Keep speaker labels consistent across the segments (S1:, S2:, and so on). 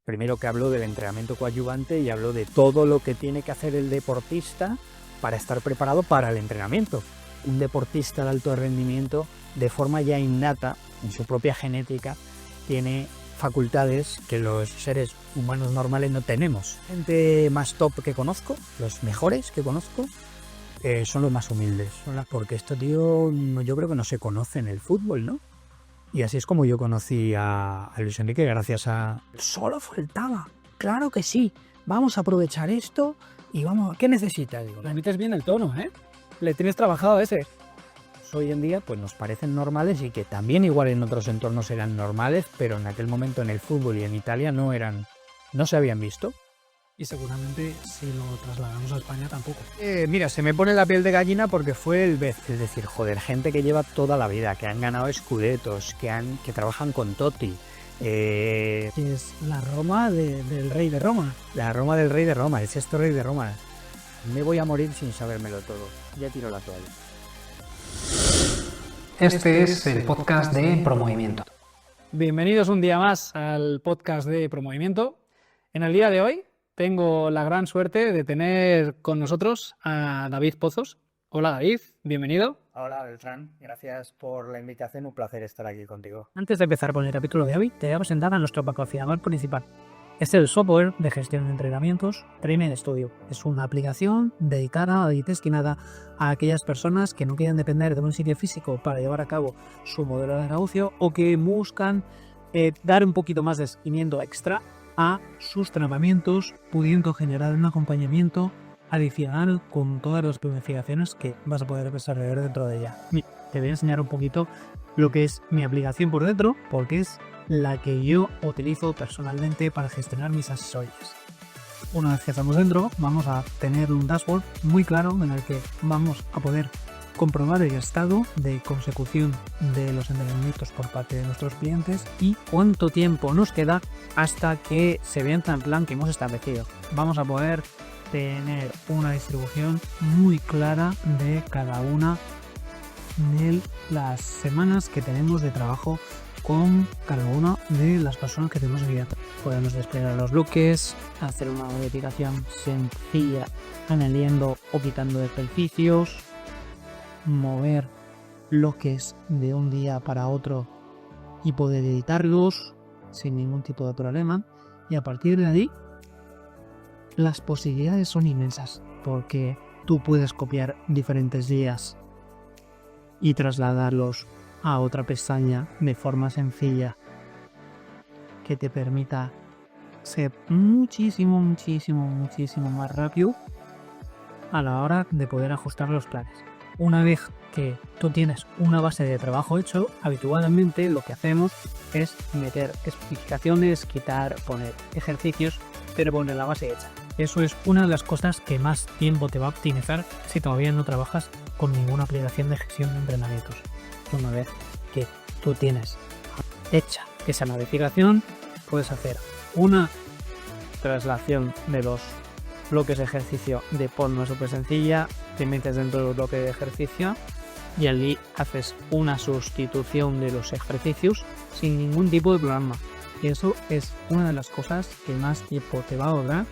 S1: Primero que habló del entrenamiento coadyuvante y habló de todo lo que tiene que hacer el deportista para estar preparado para el entrenamiento. Un deportista de alto rendimiento, de forma ya innata, en su propia genética, tiene facultades que los seres humanos normales no tenemos. Gente más top que conozco, los mejores que conozco, son los más humildes. Porque esto, tío, yo creo que no se conoce en el fútbol, ¿no? Y así es como yo conocí a Luis Enrique, gracias a... Solo faltaba, claro que sí, vamos a aprovechar esto y vamos... ¿Qué necesitas? Digo,
S2: Le metes bien el tono, ¿eh? Le tienes trabajado a ese.
S1: Hoy en día pues nos parecen normales y que también igual en otros entornos eran normales, pero en aquel momento en el fútbol y en Italia no se habían visto.
S2: Y seguramente si lo trasladamos a España tampoco.
S1: Mira, se me pone la piel de gallina porque fue es decir, joder, gente que lleva toda la vida, que han ganado Scudettos, que trabajan con Totti.
S2: Que es la Roma del rey de Roma.
S1: La Roma del rey de Roma, el sexto rey de Roma. Me voy a morir sin sabérmelo todo. Ya tiro la toalla.
S3: Este es el podcast de Promovimiento.
S2: Bienvenidos un día más al podcast de Promovimiento. En el día de hoy tengo la gran suerte de tener con nosotros a David Pozos. Hola David, bienvenido.
S1: Hola Beltrán, gracias por la invitación, un placer estar aquí contigo.
S4: Antes de empezar con el capítulo de hoy, te voy a presentar a nuestro patrocinador principal. Es el software de gestión de entrenamientos Trainer Studio. Es una aplicación dedicada y destinada a aquellas personas que no quieren depender de un sitio físico para llevar a cabo su modelo de negocio o que buscan dar un poquito más de seguimiento extra a sus entrenamientos, pudiendo generar un acompañamiento adicional con todas las planificaciones que vas a poder desarrollar dentro de ella. Te voy a enseñar un poquito lo que es mi aplicación por dentro, porque es la que yo utilizo personalmente para gestionar mis asesorías. Una vez que estamos dentro, vamos a tener un dashboard muy claro en el que vamos a poder comprobar el estado de consecución de los entrenamientos por parte de nuestros clientes y cuánto tiempo nos queda hasta que se venza el plan que hemos establecido. Vamos a poder tener una distribución muy clara de cada una de las semanas que tenemos de trabajo con cada una de las personas que tenemos aquí. Podemos desplegar los bloques, hacer una modificación sencilla añadiendo o quitando ejercicios, mover bloques de un día para otro y poder editarlos sin ningún tipo de problema. Y a partir de ahí las posibilidades son inmensas, porque tú puedes copiar diferentes días y trasladarlos a otra pestaña de forma sencilla que te permita ser muchísimo más rápido a la hora de poder ajustar los planes. Una vez que tú tienes una base de trabajo hecho, habitualmente lo que hacemos es meter especificaciones, quitar, poner ejercicios, pero poner la base hecha. Eso es una de las cosas que más tiempo te va a optimizar si todavía no trabajas con ninguna aplicación de gestión de entrenamientos. Una vez que tú tienes hecha esa modificación, puedes hacer una traslación de los bloques de ejercicio de forma súper sencilla, te metes dentro del bloque de ejercicio y allí haces una sustitución de los ejercicios sin ningún tipo de problema. Y eso es una de las cosas que más tiempo te va a ahorrar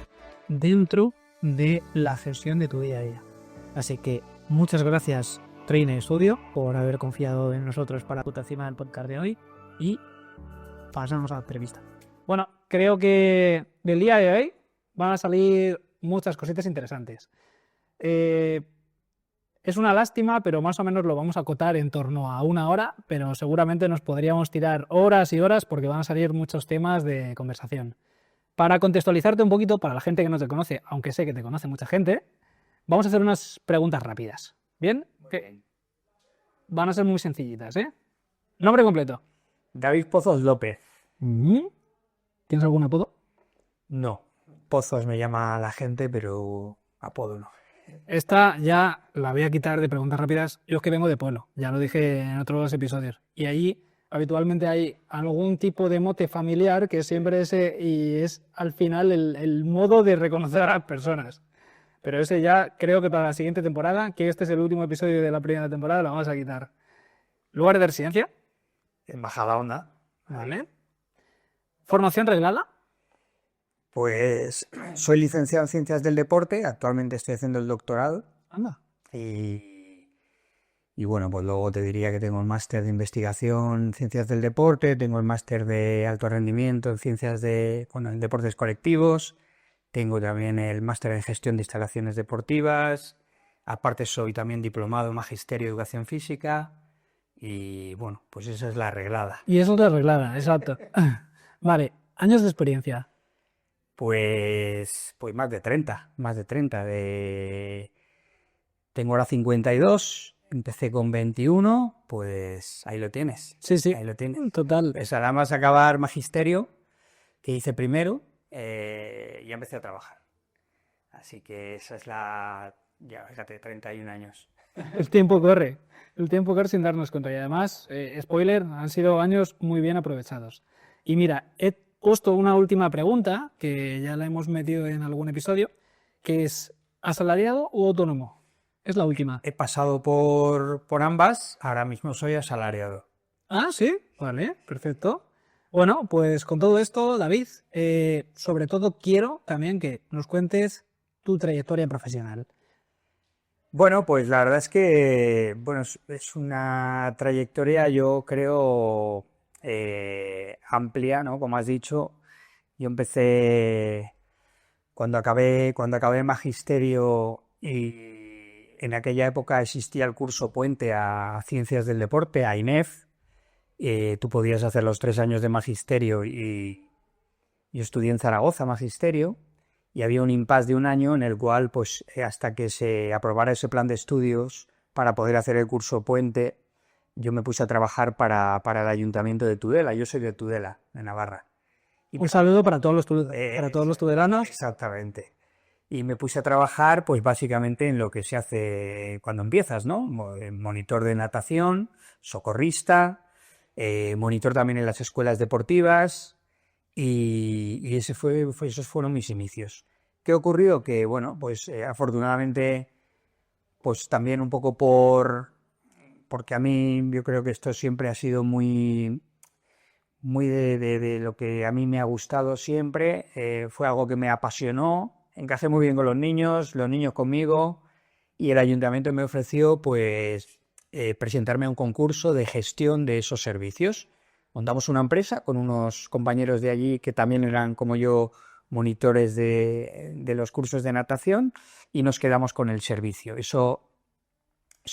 S4: dentro de la gestión de tu día a día. Así que muchas gracias Trainer Studio por haber confiado en nosotros para la putación del podcast de hoy y pasamos a la entrevista.
S2: Bueno, creo que del día de hoy van a salir muchas cositas interesantes. Es una lástima, pero más o menos lo vamos a acotar en torno a 1 hora, pero seguramente nos podríamos tirar horas y horas porque van a salir muchos temas de conversación. Para contextualizarte un poquito, para la gente que no te conoce, aunque sé que te conoce mucha gente, vamos a hacer unas preguntas rápidas. ¿Bien? Que van a ser muy sencillitas, ¿eh? Nombre completo.
S1: David Pozos López.
S2: ¿Tienes algún apodo?
S1: No, Pozos me llama la gente, pero apodo no.
S2: Esta ya la voy a quitar de preguntas rápidas. Yo es que vengo de pueblo, ya lo dije en otros episodios. Y allí habitualmente hay algún tipo de mote familiar que siempre y es al final el modo de reconocer a las personas. Pero ese ya creo que para la siguiente temporada, que este es el último episodio de la primera temporada, lo vamos a quitar. ¿Lugar de residencia?
S1: En Majadahonda.
S2: Vale. ¿Formación reglada?
S1: Pues soy licenciado en Ciencias del Deporte, actualmente estoy haciendo el doctorado
S2: Anda.
S1: y bueno, pues luego te diría que tengo el máster de investigación en Ciencias del Deporte, tengo el máster de alto rendimiento en en deportes colectivos, tengo también el máster en gestión de instalaciones deportivas, aparte soy también diplomado en Magisterio de Educación Física y bueno, pues esa es la arreglada.
S2: Y eso te arreglada, exacto. Vale, años de experiencia.
S1: Pues más de 30. Tengo ahora 52, empecé con 21, pues ahí lo tienes.
S2: Sí, sí,
S1: Ahí lo tienes.
S2: total.
S1: Pues ahora más acabar magisterio, que hice primero, y ya empecé a trabajar. Así que esa es ya fíjate, 31 años.
S2: El tiempo corre sin darnos cuenta. Y además, spoiler, han sido años muy bien aprovechados. Y mira, he puesto una última pregunta, que ya la hemos metido en algún episodio, que es, ¿asalariado u autónomo? Es la última.
S1: He pasado por ambas, ahora mismo soy asalariado.
S2: Ah, sí, vale, perfecto. Bueno, pues con todo esto, David, sobre todo quiero también que nos cuentes tu trayectoria profesional.
S1: Bueno, pues la verdad es que bueno, es una trayectoria, yo creo, amplia, ¿no? Como has dicho, yo empecé cuando acabé magisterio y en aquella época existía el curso puente a Ciencias del Deporte, a INEF. Tú podías hacer los 3 años de magisterio y yo estudié en Zaragoza magisterio. Y había un impasse de un año en el cual, pues, hasta que se aprobara ese plan de estudios para poder hacer el curso puente, yo me puse a trabajar para el Ayuntamiento de Tudela. Yo soy de Tudela, de Navarra.
S2: Un saludo para todos los tudelanos.
S1: Exactamente. Y me puse a trabajar, pues, básicamente en lo que se hace cuando empiezas, ¿no? Monitor de natación, socorrista, monitor también en las escuelas deportivas. Y esos fueron mis inicios. ¿Qué ocurrió? Que, bueno, pues afortunadamente, pues también un poco porque a mí yo creo que esto siempre ha sido muy de lo que a mí me ha gustado siempre, fue algo que me apasionó, encajé muy bien con los niños conmigo, y el ayuntamiento me ofreció, pues, presentarme a un concurso de gestión de esos servicios. Montamos una empresa con unos compañeros de allí que también eran, como yo, monitores de los cursos de natación y nos quedamos con el servicio. Eso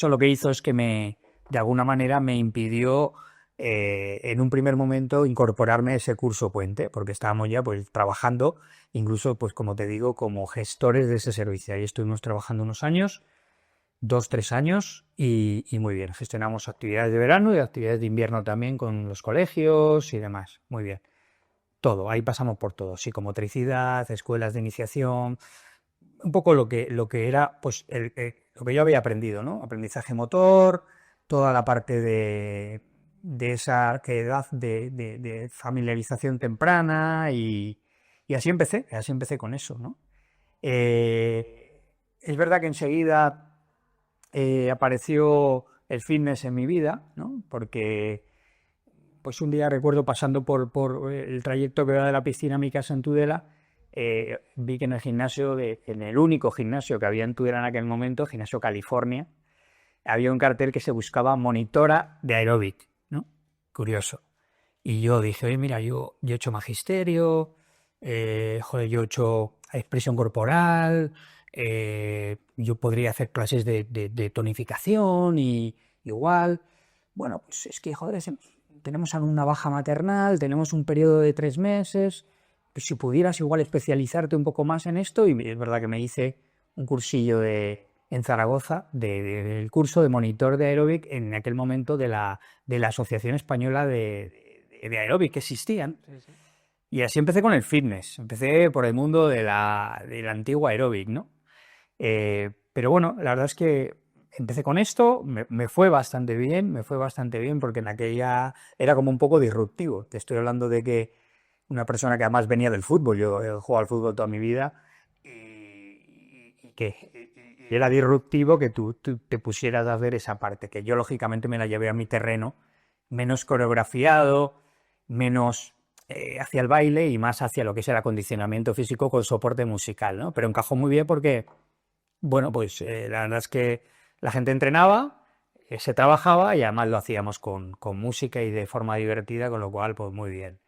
S1: lo que hizo es que de alguna manera me impidió en un primer momento incorporarme a ese curso puente, porque estábamos ya pues trabajando, incluso pues como te digo, como gestores de ese servicio. Ahí estuvimos trabajando unos años, 2-3 años, y muy bien. Gestionamos actividades de verano y actividades de invierno también con los colegios y demás. Muy bien. Todo, ahí pasamos por todo. Psicomotricidad, escuelas de iniciación, un poco lo que era pues lo que yo había aprendido, ¿no? Aprendizaje motor, toda la parte de esa edad de familiarización temprana y así empecé con eso, ¿no? Es verdad que enseguida apareció el fitness en mi vida, ¿no? Porque pues un día recuerdo pasando por el trayecto que va de la piscina a mi casa en Tudela, vi que en el único gimnasio que había en Tudela en aquel momento, Gimnasio California, había un cartel que se buscaba monitora de aeróbic, ¿no? Curioso. Y yo dije, oye, mira, yo he hecho magisterio, joder, yo he hecho expresión corporal, yo podría hacer clases de tonificación y igual. Bueno, pues es que, joder, tenemos una baja maternal, tenemos un periodo de 3 meses, pues si pudieras igual especializarte un poco más en esto, y es verdad que me hice un cursillo en Zaragoza del curso de monitor de aeróbic en aquel momento de la Asociación Española de Aeróbic que existían. Sí. Y así empecé con el fitness, empecé por el mundo de la antigua aeróbic, ¿no? Pero bueno, la verdad es que empecé con esto, me fue bastante bien porque en aquella era como un poco disruptivo. Te estoy hablando de que una persona que además venía del fútbol, yo he jugado al fútbol toda mi vida, y que era disruptivo que tú te pusieras a hacer esa parte, que yo lógicamente me la llevé a mi terreno, menos coreografiado, menos hacia el baile y más hacia lo que es el acondicionamiento físico con soporte musical, ¿no? Pero encajó muy bien porque, bueno, pues la verdad es que la gente entrenaba, se trabajaba y además lo hacíamos con música y de forma divertida, con lo cual, pues muy bien.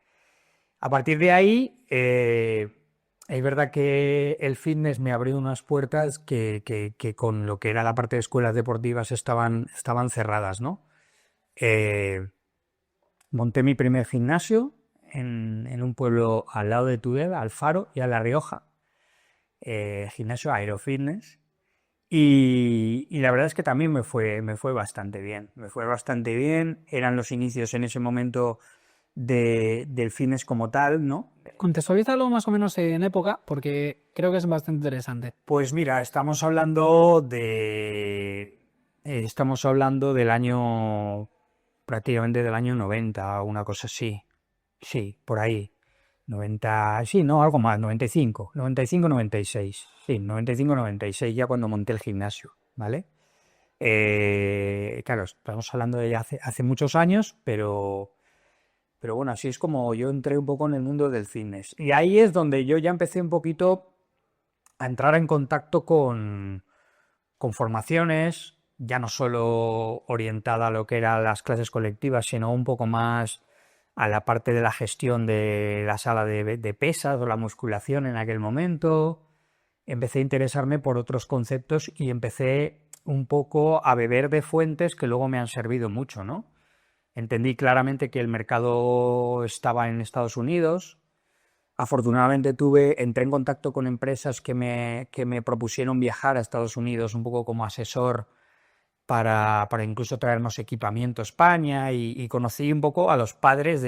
S1: A partir de ahí, es verdad que el fitness me abrió unas puertas que con lo que era la parte de escuelas deportivas estaban cerradas, ¿no? Monté mi primer gimnasio en un pueblo al lado de Tudela, Alfaro y a La Rioja, gimnasio Aerofitness. Y la verdad es que también me fue bastante bien. Me fue bastante bien. Eran los inicios en ese momento del fitness como tal, ¿no?
S2: Contextualízalo más o menos en época, porque creo que es bastante interesante.
S1: Pues mira, estamos hablando del año, prácticamente del año 90, una cosa así. Sí, por ahí. 90, sí, no, algo más, 95, 96. Sí, 95, 96, ya cuando monté el gimnasio, ¿vale? Claro, estamos hablando de ya hace muchos años, pero bueno, así es como yo entré un poco en el mundo del fitness. Y ahí es donde yo ya empecé un poquito a entrar en contacto con formaciones, ya no solo orientada a lo que eran las clases colectivas, sino un poco más a la parte de la gestión de la sala de pesas o la musculación en aquel momento. Empecé a interesarme por otros conceptos y empecé un poco a beber de fuentes que luego me han servido mucho, ¿no? Entendí claramente que el mercado estaba en Estados Unidos. Afortunadamente entré en contacto con empresas que me propusieron viajar a Estados Unidos un poco como asesor para incluso traernos equipamiento a España y conocí un poco a los padres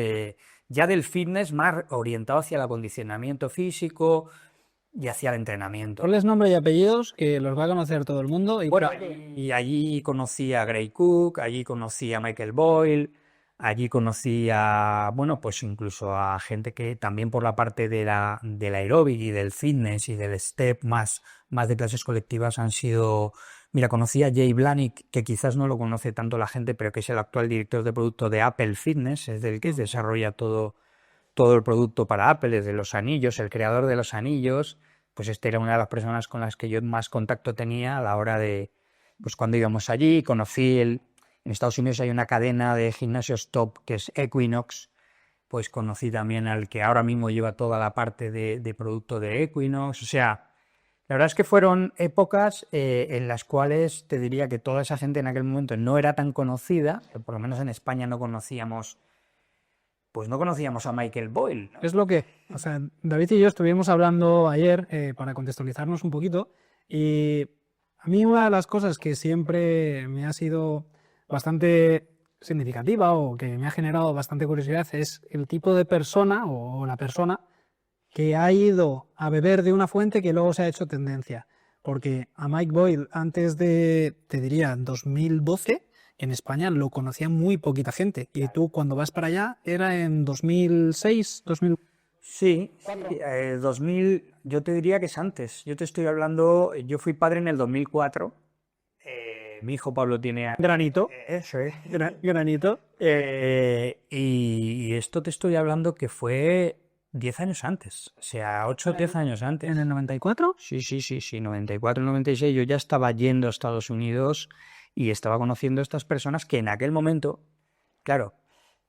S1: ya del fitness más orientado hacia el acondicionamiento físico y hacia el entrenamiento.
S2: Ponles nombre y apellidos que los va a conocer todo el mundo. Y
S1: Bueno, y allí conocí a Gray Cook, allí conocí a Michael Boyle, allí conocí bueno, pues incluso a gente que también por la parte del aeróbic y del fitness y del step más de clases colectivas han sido... Mira, conocí a Jay Blanick, que quizás no lo conoce tanto la gente, pero que es el actual director de producto de Apple Fitness, es el que desarrolla todo el producto para Apple, desde los anillos, el creador de los anillos. Pues era una de las personas con las que yo más contacto tenía a la hora de, pues cuando íbamos allí, en Estados Unidos hay una cadena de gimnasios top que es Equinox, pues conocí también al que ahora mismo lleva toda la parte de producto de Equinox, o sea, la verdad es que fueron épocas en las cuales te diría que toda esa gente en aquel momento no era tan conocida, por lo menos en España no conocíamos a Michael Boyle, ¿no?
S2: es lo que, o sea, David y yo estuvimos hablando ayer para contextualizarnos un poquito, y a mí una de las cosas que siempre me ha sido bastante significativa o que me ha generado bastante curiosidad es el tipo de persona o la persona que ha ido a beber de una fuente que luego se ha hecho tendencia. Porque a Mike Boyle antes de, te diría, 2012, en España lo conocía muy poquita gente. Y tú cuando vas para allá era en 2006, 2000...
S1: Sí, 2000, yo te diría que es antes. Yo te estoy hablando, yo fui padre en el 2004. Mi hijo Pablo tiene...
S2: Granito.
S1: Eso es.
S2: Granito.
S1: Y esto te estoy hablando que fue 10 años antes. O sea, 8 o 10 años antes.
S2: ¿En el 94?
S1: Sí, 94, 96. Yo ya estaba yendo a Estados Unidos y estaba conociendo a estas personas que en aquel momento, claro,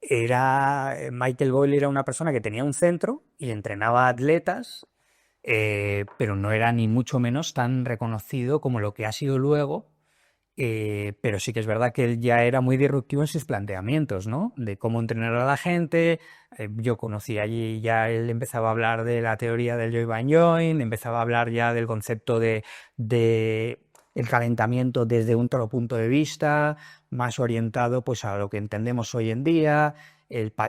S1: Michael Boyle era una persona que tenía un centro y entrenaba atletas, pero no era ni mucho menos tan reconocido como lo que ha sido luego. Pero sí que es verdad que él ya era muy disruptivo en sus planteamientos, ¿no? De cómo entrenar a la gente. Yo conocí allí, ya él empezaba a hablar de la teoría del Joint by Joint, empezaba a hablar ya del concepto de el calentamiento desde otro punto de vista, más orientado pues a lo que entendemos hoy en día,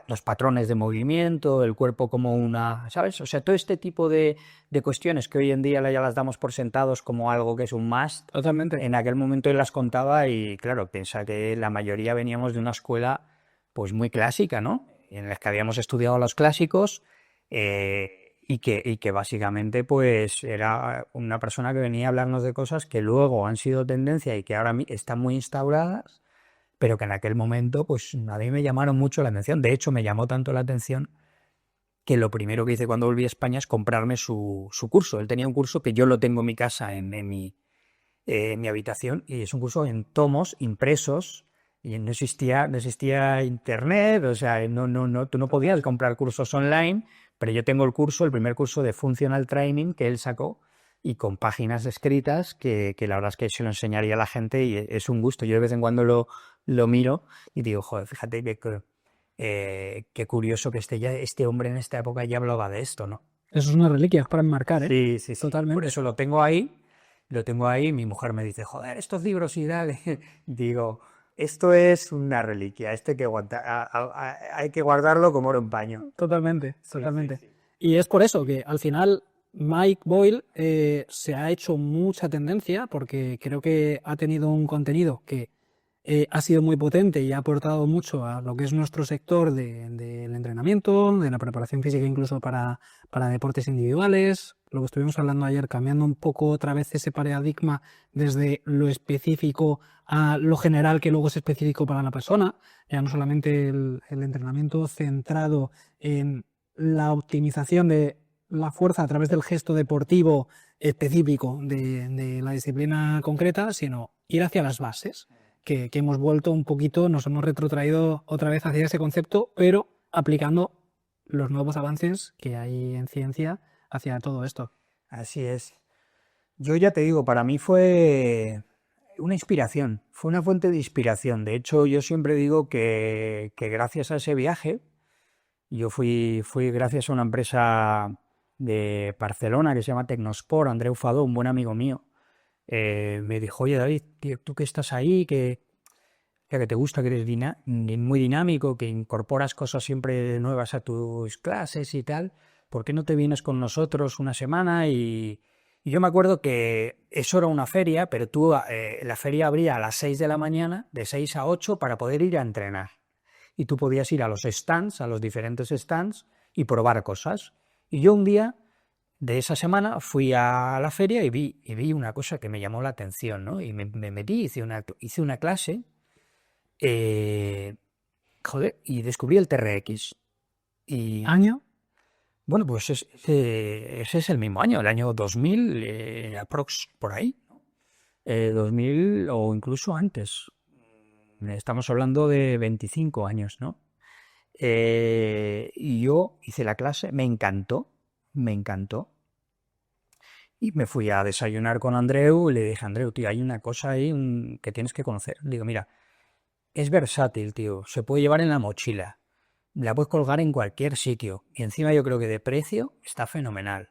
S1: los patrones de movimiento, el cuerpo como una, ¿sabes? O sea, todo este tipo de cuestiones que hoy en día ya las damos por sentados como algo que es un must.
S2: Totalmente.
S1: En aquel momento él las contaba y claro, piensa que la mayoría veníamos de una escuela pues muy clásica, ¿no? En la que habíamos estudiado los clásicos y que básicamente pues era una persona que venía a hablarnos de cosas que luego han sido tendencia y que ahora están muy instauradas, pero que en aquel momento pues a mí me llamaron mucho la atención. De hecho, me llamó tanto la atención que lo primero que hice cuando volví a España es comprarme su curso. Él tenía un curso que yo lo tengo en mi casa, en mi habitación, y es un curso en tomos impresos, y no existía internet, o sea, tú no podías comprar cursos online, pero yo tengo el primer curso de Functional Training que él sacó, y con páginas escritas que la verdad es que se lo enseñaría a la gente y es un gusto. Yo de vez en cuando lo miro y digo, joder, fíjate qué curioso que este hombre en esta época ya hablaba de esto, ¿no?
S2: Eso es una reliquia para enmarcar, ¿eh?
S1: Sí.
S2: Totalmente.
S1: Por eso lo tengo ahí, mi mujer me dice, joder, estos libros y tal. Digo, esto es una reliquia, hay que guardarlo como oro en paño.
S2: Totalmente. Y es por eso que al final Mike Boyle se ha hecho mucha tendencia, porque creo que ha tenido un contenido que ha sido muy potente y ha aportado mucho a lo que es nuestro sector del entrenamiento, de la preparación física, incluso para deportes individuales. Lo que estuvimos hablando ayer, cambiando un poco otra vez ese paradigma desde lo específico a lo general, que luego es específico para la persona. Ya no solamente el entrenamiento centrado en la optimización de la fuerza a través del gesto deportivo específico de la disciplina concreta, sino ir hacia las bases, que hemos vuelto un poquito, nos hemos retrotraído otra vez hacia ese concepto, pero aplicando los nuevos avances que hay en ciencia hacia todo esto.
S1: Así es. Yo ya te digo, para mí fue una inspiración, fue una fuente de inspiración. De hecho, yo siempre digo que gracias a ese viaje, yo fui gracias a una empresa de Barcelona que se llama Tecnosport, Andreu Fadó, un buen amigo mío, me dijo, oye David, tío, tú que estás ahí, que te gusta, que eres muy dinámico, que incorporas cosas siempre nuevas a tus clases y tal, ¿por qué no te vienes con nosotros una semana? Y yo me acuerdo que eso era una feria, pero la feria abría a las 6 de la mañana, de 6 a 8, para poder ir a entrenar. Y tú podías ir a los stands, a los diferentes stands, y probar cosas. Y yo un día de esa semana fui a la feria y vi una cosa que me llamó la atención, ¿no? Y me metí, hice una clase, y descubrí el TRX. Y,
S2: ¿Año?
S1: bueno, pues ese es el mismo año, el año 2000, aprox, por ahí, ¿no? 2000 o incluso antes. Estamos hablando de 25 años, ¿no? Y yo hice la clase, me encantó. Y me fui a desayunar con Andreu y le dije, Andreu, tío, hay una cosa ahí que tienes que conocer. Digo, mira, es versátil, tío, se puede llevar en la mochila, la puedes colgar en cualquier sitio. Y encima yo creo que de precio está fenomenal.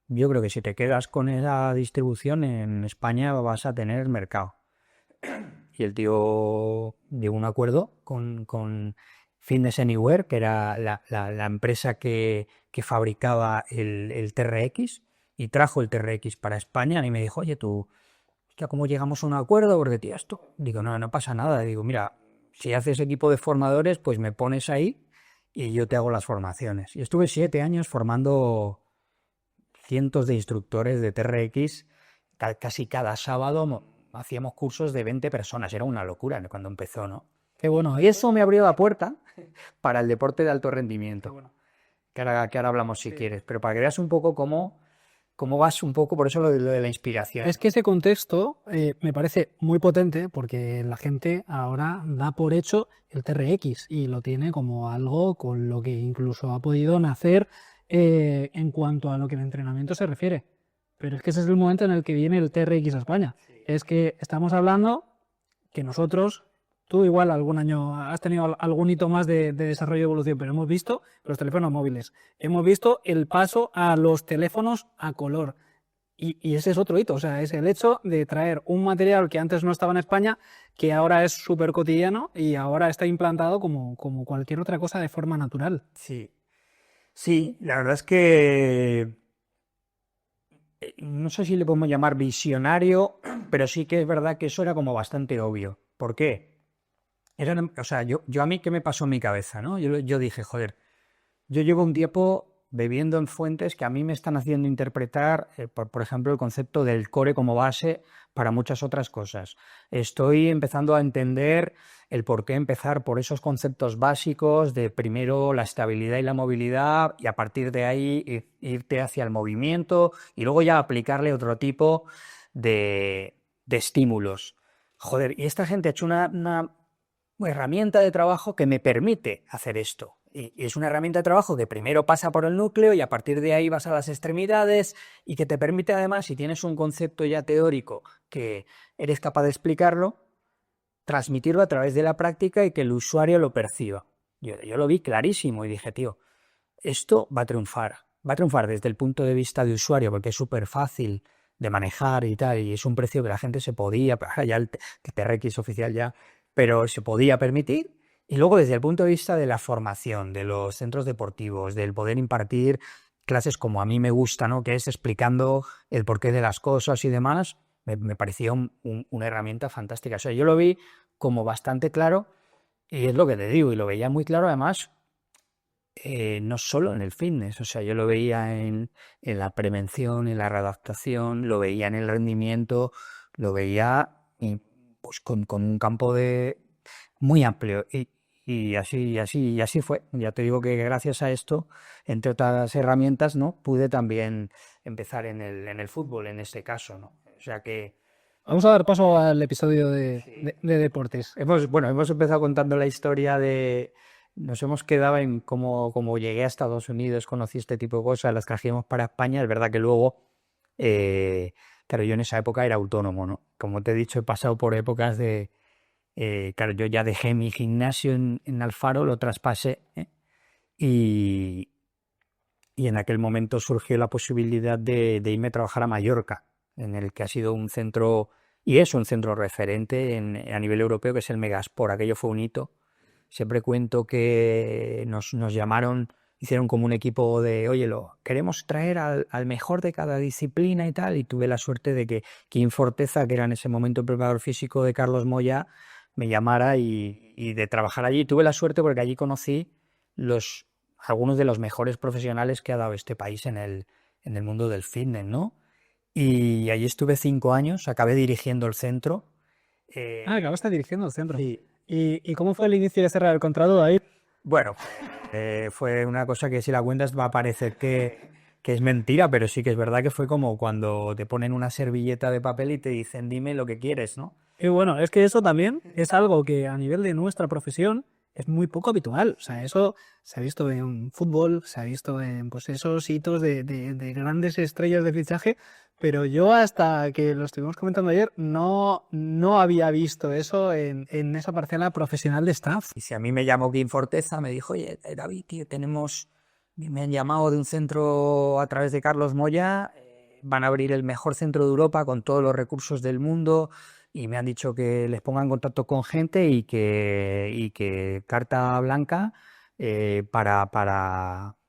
S1: Yo creo que si te quedas con esa distribución en España vas a tener mercado. Y el tío llegó a un acuerdo con Fitness Anywhere, que era la empresa que fabricaba el TRX, y trajo el TRX para España y me dijo, oye, tú, hostia, ¿cómo llegamos a un acuerdo? Porque, tío, esto... Digo, no pasa nada. Digo, mira, si haces equipo de formadores, pues me pones ahí y yo te hago las formaciones. Y estuve 7 años formando cientos de instructores de TRX, casi cada sábado hacíamos cursos de 20 personas, era una locura cuando empezó, ¿no?
S2: Qué bueno.
S1: Y eso me abrió la puerta para el deporte de alto rendimiento, que ahora hablamos si quieres, pero para que veas un poco cómo vas un poco, por eso lo de la inspiración.
S2: Es que ese contexto me parece muy potente, porque la gente ahora da por hecho el TRX y lo tiene como algo con lo que incluso ha podido nacer en cuanto a lo que el entrenamiento se refiere. Pero es que ese es el momento en el que viene el TRX a España. Es que estamos hablando que nosotros, tú igual algún año has tenido algún hito más de desarrollo y evolución, pero hemos visto los teléfonos móviles, hemos visto el paso a los teléfonos a color. Y ese es otro hito, o sea, es el hecho de traer un material que antes no estaba en España, que ahora es súper cotidiano y ahora está implantado como cualquier otra cosa de forma natural.
S1: Sí, la verdad es que no sé si le podemos llamar visionario, pero sí que es verdad que eso era como bastante obvio. ¿Por qué? O sea, yo a mí, ¿qué me pasó en mi cabeza, no? Yo dije, joder, yo llevo un tiempo bebiendo en fuentes que a mí me están haciendo interpretar, por ejemplo, el concepto del core como base para muchas otras cosas. Estoy empezando a entender el por qué empezar por esos conceptos básicos de primero la estabilidad y la movilidad y a partir de ahí irte hacia el movimiento y luego ya aplicarle otro tipo de estímulos. Joder, y esta gente ha hecho una herramienta de trabajo que me permite hacer esto. Y es una herramienta de trabajo que primero pasa por el núcleo y a partir de ahí vas a las extremidades y que te permite además, si tienes un concepto ya teórico que eres capaz de explicarlo, transmitirlo a través de la práctica y que el usuario lo perciba. Yo lo vi clarísimo y dije, tío, esto va a triunfar. Va a triunfar desde el punto de vista de usuario porque es súper fácil de manejar y tal, y es un precio que la gente se podía, ya el TRX oficial ya, pero se podía permitir. Y luego desde el punto de vista de la formación, de los centros deportivos, del poder impartir clases como a mí me gusta, ¿no? Que es explicando el porqué de las cosas y demás, me pareció una herramienta fantástica. O sea, yo lo vi como bastante claro y es lo que te digo, y lo veía muy claro además, no solo en el fitness, o sea, yo lo veía en la prevención, en la readaptación, lo veía en el rendimiento, lo veía pues con un campo muy amplio y así fue. Ya te digo que gracias a esto, entre otras herramientas, ¿no? Pude también empezar en el fútbol en este caso, ¿no? O sea que
S2: Vamos a dar paso al episodio de deportes.
S1: hemos empezado contando la historia de... Nos hemos quedado en cómo llegué a Estados Unidos, conocí este tipo de cosas, las trajimos para España. Es verdad que luego, claro, yo en esa época era autónomo, ¿no? Como te he dicho, he pasado por épocas de... claro, yo ya dejé mi gimnasio en Alfaro, lo traspasé, y en aquel momento surgió la posibilidad de irme a trabajar a Mallorca, en el que ha sido un centro, y es un centro referente a nivel europeo, que es el Megasport. Aquello fue un hito. Siempre cuento que nos llamaron, hicieron como un equipo de, oye, queremos traer al mejor de cada disciplina y tal, y tuve la suerte de que Kim Forteza, que era en ese momento el preparador físico de Carlos Moya, me llamara y de trabajar allí. Tuve la suerte porque allí conocí algunos de los mejores profesionales que ha dado este país en el mundo del fitness, ¿no? Y allí estuve 5 años, acabé dirigiendo el centro.
S2: Acabaste dirigiendo el centro.
S1: Sí.
S2: ¿Y cómo fue el inicio de cerrar el contrato, David?
S1: Bueno, fue una cosa que si la cuentas va a parecer que es mentira, pero sí que es verdad que fue como cuando te ponen una servilleta de papel y te dicen dime lo que quieres, ¿no?
S2: Y bueno, es que eso también es algo que a nivel de nuestra profesión es muy poco habitual. O sea, eso se ha visto en fútbol, se ha visto en pues, esos hitos de grandes estrellas de fichaje, pero yo hasta que lo estuvimos comentando ayer no había visto eso en esa parcela profesional de staff.
S1: Y si a mí me llamó Kim Forteza, me dijo, oye, David, tío, me han llamado de un centro a través de Carlos Moya, van a abrir el mejor centro de Europa con todos los recursos del mundo y me han dicho que les ponga en contacto con gente y que carta blanca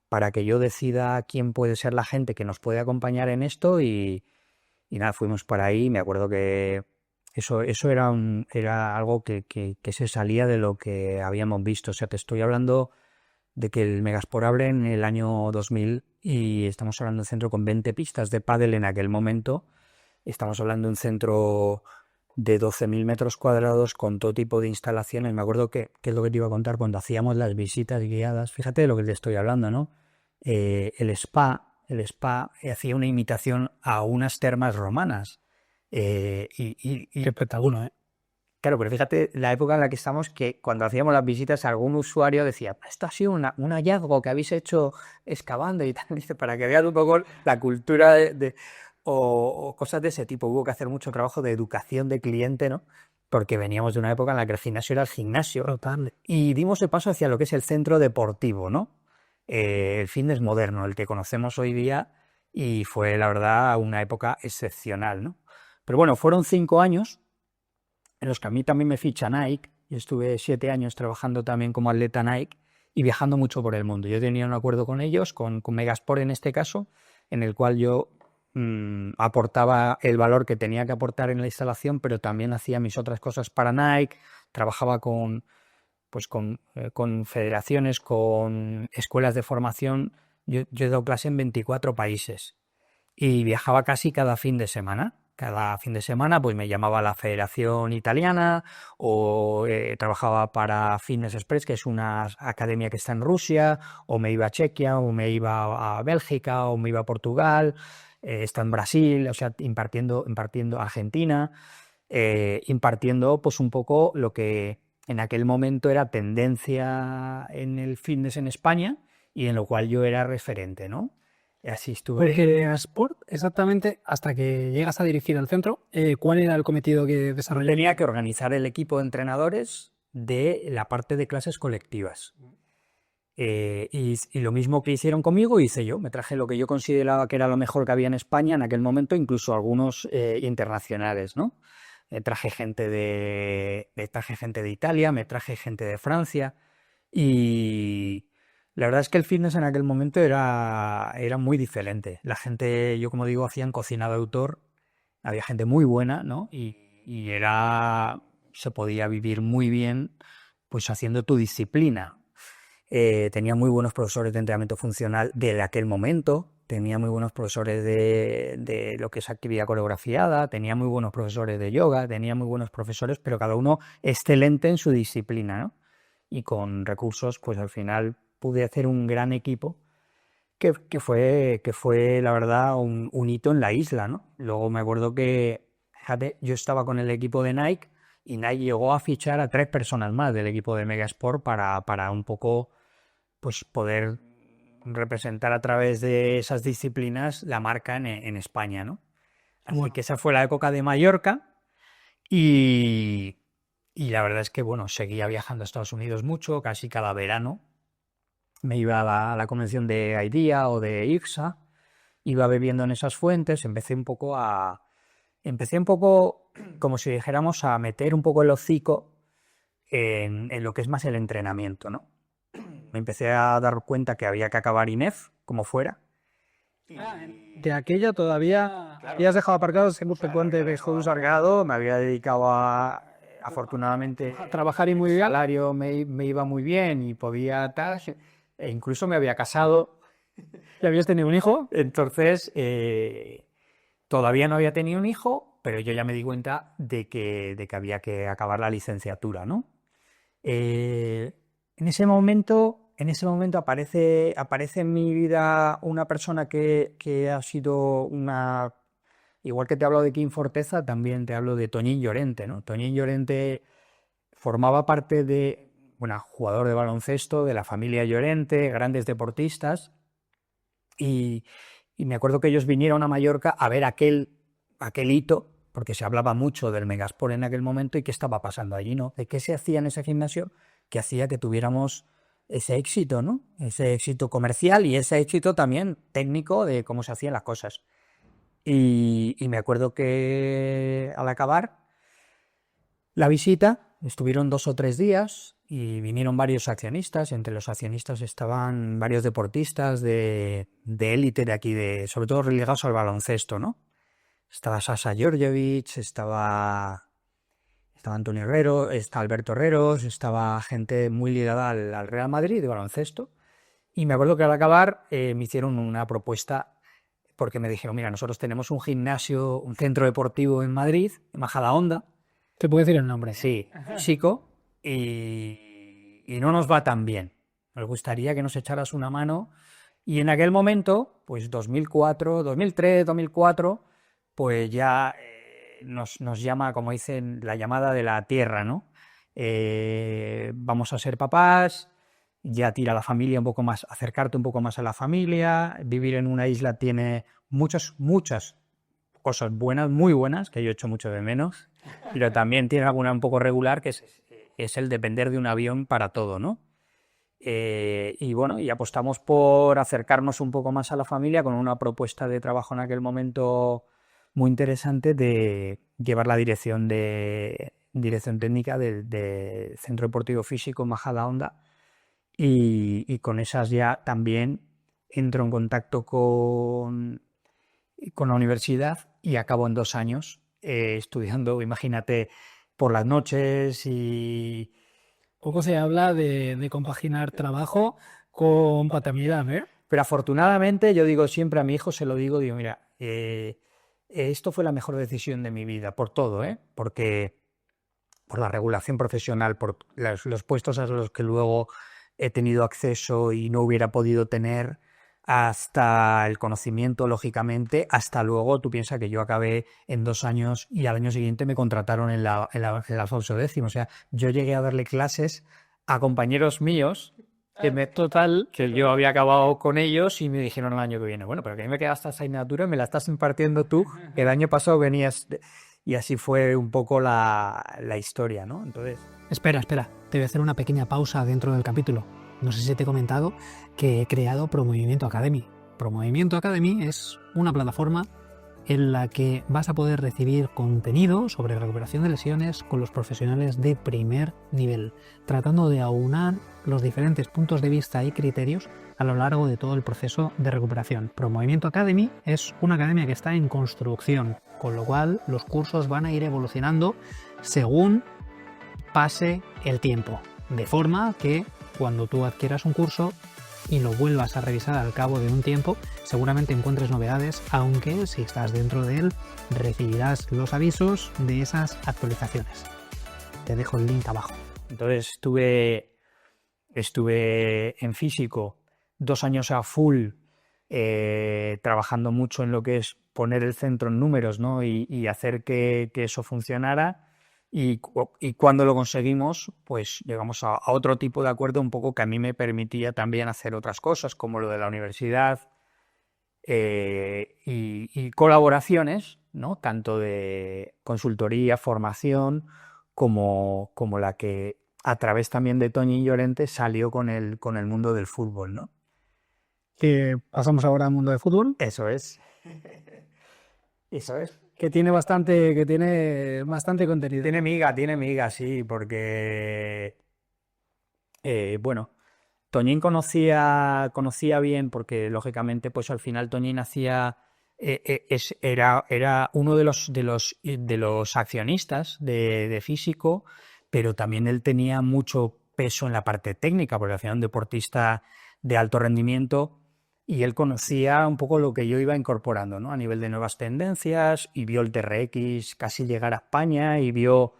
S1: para que yo decida quién puede ser la gente que nos puede acompañar en esto y nada, fuimos por ahí. Me acuerdo que eso era algo que se salía de lo que habíamos visto. O sea, te estoy hablando de que el Megasport abre en el año 2000 y estamos hablando de un centro con 20 pistas de pádel en aquel momento. Estamos hablando de un centro de 12.000 metros cuadrados con todo tipo de instalaciones. Me acuerdo que es lo que te iba a contar cuando hacíamos las visitas guiadas. Fíjate de lo que te estoy hablando, ¿no? El spa hacía una imitación a unas termas romanas.
S2: Qué espectáculo, ¿eh?
S1: Claro, pero fíjate la época en la que estamos, que cuando hacíamos las visitas algún usuario decía, esto ha sido un hallazgo que habéis hecho excavando y tal, dice, para que veas un poco la cultura o cosas de ese tipo. Hubo que hacer mucho trabajo de educación de cliente, ¿no? Porque veníamos de una época en la que el gimnasio era el gimnasio.
S2: Total.
S1: Y dimos el paso hacia lo que es el centro deportivo, ¿no? El fitness moderno, el que conocemos hoy día, y fue, la verdad, una época excepcional, ¿no? Pero bueno, fueron 5 años en los que a mí también me ficha Nike. Yo estuve 7 años trabajando también como atleta Nike y viajando mucho por el mundo. Yo tenía un acuerdo con ellos, con Megasport en este caso, en el cual yo aportaba el valor que tenía que aportar en la instalación, pero también hacía mis otras cosas para Nike, trabajaba con federaciones, con escuelas de formación Yo he dado clase en 24 países y viajaba casi cada fin de semana. Cada fin de semana pues me llamaba a la Federación Italiana o trabajaba para Fitness Express, que es una academia que está en Rusia, o me iba a Chequia, o me iba a Bélgica, o me iba a Portugal, está en Brasil, o sea, impartiendo Argentina, impartiendo pues un poco lo que en aquel momento era tendencia en el fitness en España y en lo cual yo era referente, ¿no? Y así estuve.
S2: Sport, exactamente, hasta que llegas a dirigir el centro, ¿cuál era el cometido que desarrollaste?
S1: Tenía que organizar el equipo de entrenadores de la parte de clases colectivas. Y lo mismo que hicieron conmigo hice yo. Me traje lo que yo consideraba que era lo mejor que había en España en aquel momento, incluso algunos internacionales, ¿no? Traje gente de Italia, me traje gente de Francia y la verdad es que el fitness en aquel momento era muy diferente. La gente, yo como digo, hacían cocina de autor, había gente muy buena, ¿no? Y se podía vivir muy bien pues haciendo tu disciplina. Tenía muy buenos profesores de entrenamiento funcional de aquel momento, tenía muy buenos profesores de lo que es actividad coreografiada, tenía muy buenos profesores de yoga, tenía muy buenos profesores, pero cada uno excelente en su disciplina, ¿no? Y con recursos, pues al final pude hacer un gran equipo que fue la verdad un hito en la isla, ¿no? Luego me acuerdo que, fíjate, yo estaba con el equipo de Nike y Nike llegó a fichar a 3 personas más del equipo de Megasport para un poco pues poder representar a través de esas disciplinas la marca en España, ¿no? Así que esa fue la época de Mallorca y la verdad es que, bueno, seguía viajando a Estados Unidos mucho, casi cada verano. Me iba a la convención de IDEA o de IFSA, iba bebiendo en esas fuentes, empecé un poco, como si dijéramos, a meter un poco el hocico en lo que es más el entrenamiento, ¿no? Me empecé a dar cuenta que había que acabar INEF, como fuera.
S2: De aquella todavía habías dejado aparcado ese puente de Jesús
S1: Sargado, me había dedicado afortunadamente,
S2: a trabajar y muy bien.
S1: El salario me iba muy bien y podía tal, e incluso me había casado.
S2: ¿Y habías tenido un hijo?
S1: Entonces, todavía no había tenido un hijo, pero yo ya me di cuenta de que había que acabar la licenciatura, ¿no? En ese momento aparece en mi vida una persona que ha sido igual que te hablo de Quim Forteza, también te hablo de Toñín Llorente, ¿no? Toñín Llorente formaba parte jugador de baloncesto, de la familia Llorente, grandes deportistas, y me acuerdo que ellos vinieron a Mallorca a ver aquel hito, porque se hablaba mucho del Megasport en aquel momento y qué estaba pasando allí, ¿no? De qué se hacía en ese gimnasio que hacía que tuviéramos ese éxito, ¿no? Ese éxito comercial y ese éxito también técnico de cómo se hacían las cosas. Y me acuerdo que al acabar la visita, estuvieron 2 o 3 días y vinieron varios accionistas. Entre los accionistas estaban varios deportistas de élite de aquí, sobre todo ligados al baloncesto, ¿no? Estaba Sasha Georgievich, estaba Antonio Herrero, está Alberto Herreros, estaba gente muy ligada al Real Madrid de baloncesto. Y me acuerdo que al acabar me hicieron una propuesta porque me dijeron, mira, nosotros tenemos un gimnasio, un centro deportivo en Madrid, en Majadahonda.
S2: ¿Te puedo decir el nombre?
S1: Sí, físico, y no nos va tan bien. Nos gustaría que nos echaras una mano. Y en aquel momento, pues 2003, 2004, pues ya nos llama, como dicen, la llamada de la tierra, ¿no? Vamos a ser papás, ya tira la familia un poco más, acercarte un poco más a la familia. Vivir en una isla tiene muchas cosas buenas, muy buenas, que yo echo mucho de menos, pero también tiene alguna un poco regular, que es el depender de un avión para todo, ¿no? Y apostamos por acercarnos un poco más a la familia con una propuesta de trabajo en aquel momento muy interesante de llevar la dirección técnica del Centro Deportivo Físico en Majadahonda, y con esas ya también entro en contacto con la universidad y acabo en 2 años estudiando, imagínate, por las noches. Y
S2: poco se habla de compaginar trabajo con paternidad, ¿eh?
S1: Pero afortunadamente yo digo siempre a mi hijo, se lo digo, mira, esto fue la mejor decisión de mi vida, por todo, porque por la regulación profesional, por los puestos a los que luego he tenido acceso y no hubiera podido tener, hasta el conocimiento, lógicamente, hasta luego. Tú piensas que yo acabé en 2 años y al año siguiente me contrataron en la Alfonso X. O sea, yo llegué a darle clases a compañeros míos que yo había acabado con ellos y me dijeron el año que viene, bueno, pero que a mí me queda esta asignatura, me la estás impartiendo tú, que el año pasado venías... Y así fue un poco la historia, ¿no? Entonces...
S4: Espera, te voy a hacer una pequeña pausa dentro del capítulo. No sé si te he comentado que he creado Promovimiento Academy. Promovimiento Academy es una plataforma en la que vas a poder recibir contenido sobre recuperación de lesiones con los profesionales de primer nivel, tratando de aunar los diferentes puntos de vista y criterios a lo largo de todo el proceso de recuperación. Promovimiento Academy es una academia que está en construcción, con lo cual los cursos van a ir evolucionando según pase el tiempo, de forma que cuando tú adquieras un curso y lo vuelvas a revisar al cabo de un tiempo, seguramente encuentres novedades, aunque si estás dentro de él recibirás los avisos de esas actualizaciones. Te dejo el link abajo.
S1: Entonces estuve en físico 2 años a full, trabajando mucho en lo que es poner el centro en números, ¿no? y hacer que eso funcionara. Y cuando lo conseguimos, pues llegamos a otro tipo de acuerdo un poco que a mí me permitía también hacer otras cosas, como lo de la universidad y colaboraciones, ¿no? Tanto de consultoría, formación, como la que a través también de Toñi Llorente salió con el mundo del fútbol, ¿no?
S2: Que pasamos ahora al mundo del fútbol.
S1: Eso es. Eso es.
S2: Que tiene bastante contenido.
S1: Tiene miga, sí, porque, bueno, Toñín conocía bien, porque lógicamente, pues al final Toñín era uno de los accionistas de físico, pero también él tenía mucho peso en la parte técnica, porque al final un deportista de alto rendimiento. Y él conocía un poco lo que yo iba incorporando, ¿no? A nivel de nuevas tendencias, y vio el TRX casi llegar a España, y vio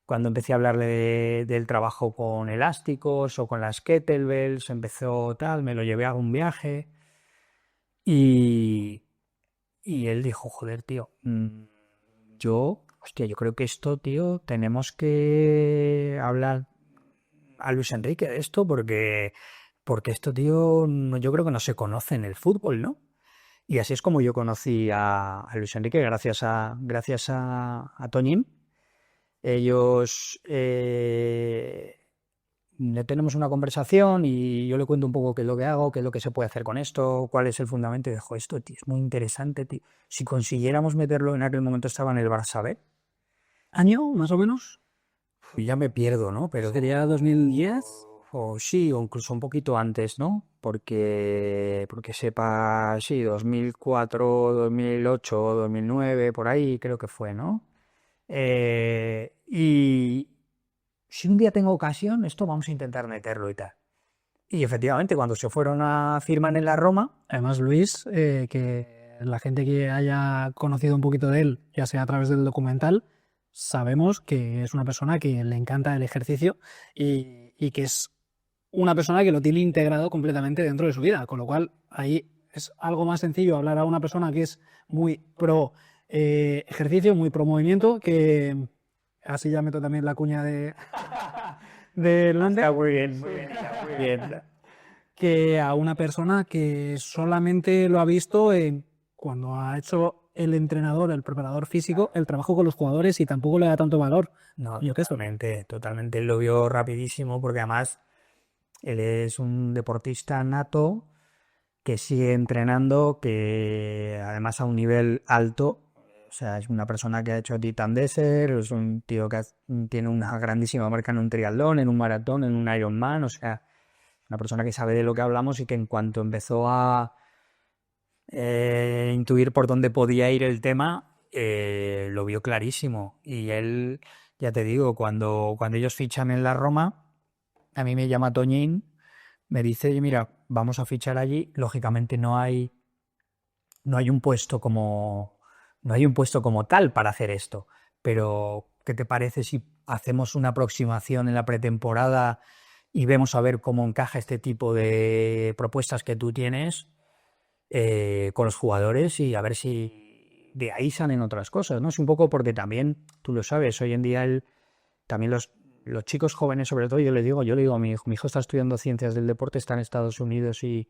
S1: cuando empecé a hablarle del trabajo con elásticos o con las kettlebells, empezó tal, me lo llevé a un viaje, y él dijo, joder, tío, yo creo que esto, tío, tenemos que hablar a Luis Enrique de esto, porque esto, tío, yo creo que no se conoce en el fútbol, ¿no? Y así es como yo conocí a Luis Enrique, gracias a Toñín. Ellos tenemos una conversación y yo le cuento un poco qué es lo que hago, qué es lo que se puede hacer con esto, cuál es el fundamento. Y dijo, esto, tío, es muy interesante, tío. Si consiguiéramos meterlo, en aquel momento estaba en el Barça B.
S2: ¿Año, más o menos?
S1: Ya me pierdo, ¿no? Pero
S2: ¿Sería 2010?
S1: O sí, o incluso un poquito antes, ¿no? Porque sepa, sí, 2004, 2008, 2009, por ahí creo que fue, ¿no? Y si un día tengo ocasión, esto vamos a intentar meterlo y tal. Y efectivamente, cuando se fueron a firmar en la Roma...
S2: Además, Luis, que la gente que haya conocido un poquito de él, ya sea a través del documental, sabemos que es una persona que le encanta el ejercicio y que es una persona que lo tiene integrado completamente dentro de su vida, con lo cual ahí es algo más sencillo hablar a una persona que es muy pro ejercicio, muy pro movimiento, que así ya meto también la cuña de Lander.
S1: Está muy bien, muy bien.
S2: Que a una persona que solamente lo ha visto cuando ha hecho el entrenador, el preparador físico, el trabajo con los jugadores y tampoco le da tanto valor.
S1: No, totalmente. Él lo vio rapidísimo porque además él es un deportista nato que sigue entrenando, que además a un nivel alto. O sea, es una persona que ha hecho Titan Desert, es un tío que tiene una grandísima marca en un triatlón, en un maratón, en un Ironman. O sea, una persona que sabe de lo que hablamos y que en cuanto empezó a intuir por dónde podía ir el tema, lo vio clarísimo. Y él, ya te digo, cuando ellos fichan en la Roma, a mí me llama Toñín, me dice, mira, vamos a fichar allí. Lógicamente no hay un puesto como tal para hacer esto, pero ¿qué te parece si hacemos una aproximación en la pretemporada y vemos a ver cómo encaja este tipo de propuestas que tú tienes con los jugadores y a ver si de ahí salen otras cosas, ¿no? Es un poco porque también, tú lo sabes, hoy en día también los chicos jóvenes, sobre todo, yo le digo a mi hijo está estudiando ciencias del deporte, está en Estados Unidos y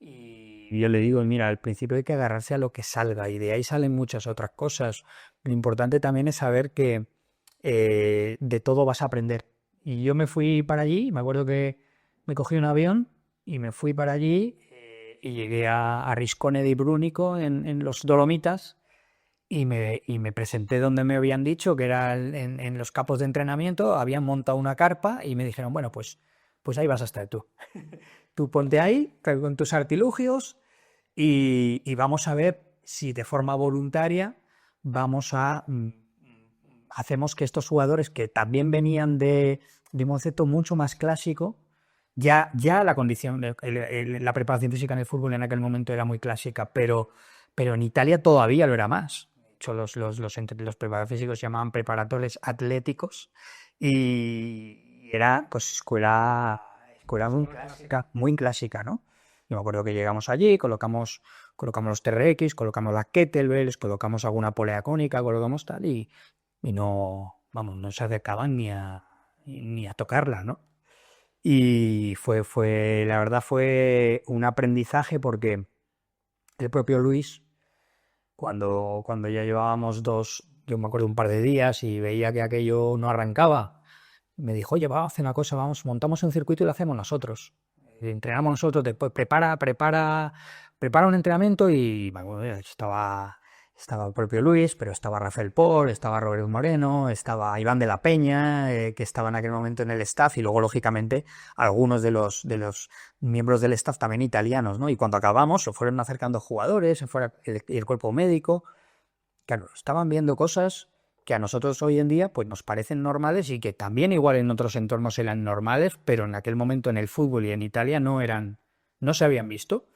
S1: yo le digo, mira, al principio hay que agarrarse a lo que salga y de ahí salen muchas otras cosas. Lo importante también es saber que de todo vas a aprender. Y yo me fui para allí, me acuerdo que me cogí un avión y me fui para allí y llegué a Riscone di Brunico en los Dolomitas y me presenté donde me habían dicho, que era en los campos de entrenamiento, habían montado una carpa y me dijeron, bueno, pues ahí vas a estar tú. Tú ponte ahí con tus artilugios y vamos a ver si de forma voluntaria hacemos que estos jugadores que también venían de un concepto mucho más clásico, ya la condición, la preparación física en el fútbol en aquel momento era muy clásica, pero en Italia todavía lo era más. De hecho, los preparadores físicos se llamaban preparadores atléticos y era pues escuela muy clásica, ¿no? Yo me acuerdo que llegamos allí, colocamos los TRX, colocamos las kettlebells, colocamos alguna polea cónica, colocamos tal y no se acercaban ni a tocarla, ¿no? Y la verdad fue un aprendizaje porque el propio Luis, cuando ya llevábamos yo me acuerdo un par de días y veía que aquello no arrancaba, me dijo, oye, vamos a hacer una cosa, montamos un circuito y lo hacemos nosotros. Entrenamos nosotros, después prepara un entrenamiento y bueno, estaba el propio Luis, pero estaba Rafael Por, estaba Roberto Moreno, estaba Iván de la Peña, que estaba en aquel momento en el staff, y luego, lógicamente, algunos de los miembros del staff también italianos, ¿no? Y cuando acabamos, se fueron acercando jugadores, el cuerpo médico. Claro, estaban viendo cosas que a nosotros hoy en día pues nos parecen normales y que también igual en otros entornos eran normales, pero en aquel momento en el fútbol y en Italia no se habían visto.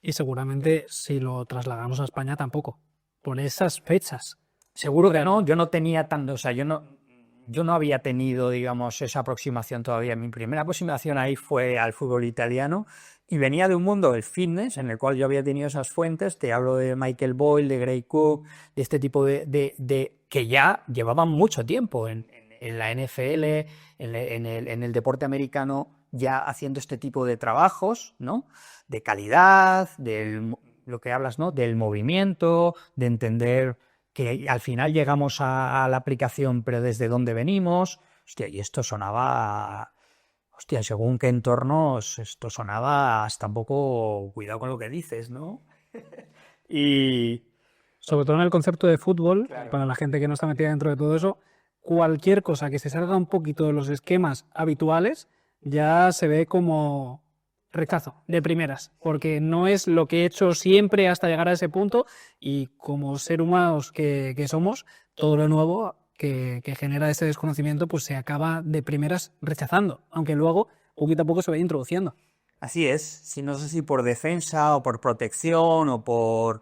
S2: Y seguramente si lo trasladamos a España tampoco, por esas fechas.
S1: Seguro que no, yo no tenía tanto, o sea, yo no había tenido, digamos, esa aproximación todavía. Mi primera aproximación ahí fue al fútbol italiano y venía de un mundo del fitness en el cual yo había tenido esas fuentes. Te hablo de Michael Boyle, de Gray Cook, de este tipo de que ya llevaban mucho tiempo en la NFL, en el deporte americano, ya haciendo este tipo de trabajos, ¿no? De calidad, lo que hablas, ¿no? Del movimiento, de entender que al final llegamos a la aplicación, pero desde dónde venimos. Hostia, y esto sonaba, hostia, según qué entornos, esto sonaba hasta un poco, cuidado con lo que dices, ¿no? Y
S2: Sobre todo en el concepto de fútbol,
S1: claro,
S2: para la gente que no está metida dentro de todo eso, cualquier cosa que se salga un poquito de los esquemas habituales ya se ve como rechazo de primeras, porque no es lo que he hecho siempre hasta llegar a ese punto, y como ser humanos que somos, todo lo nuevo que genera ese desconocimiento pues se acaba de primeras rechazando, aunque luego poquito a poco se vaya introduciendo.
S1: así es, si no sé si por defensa o por protección o por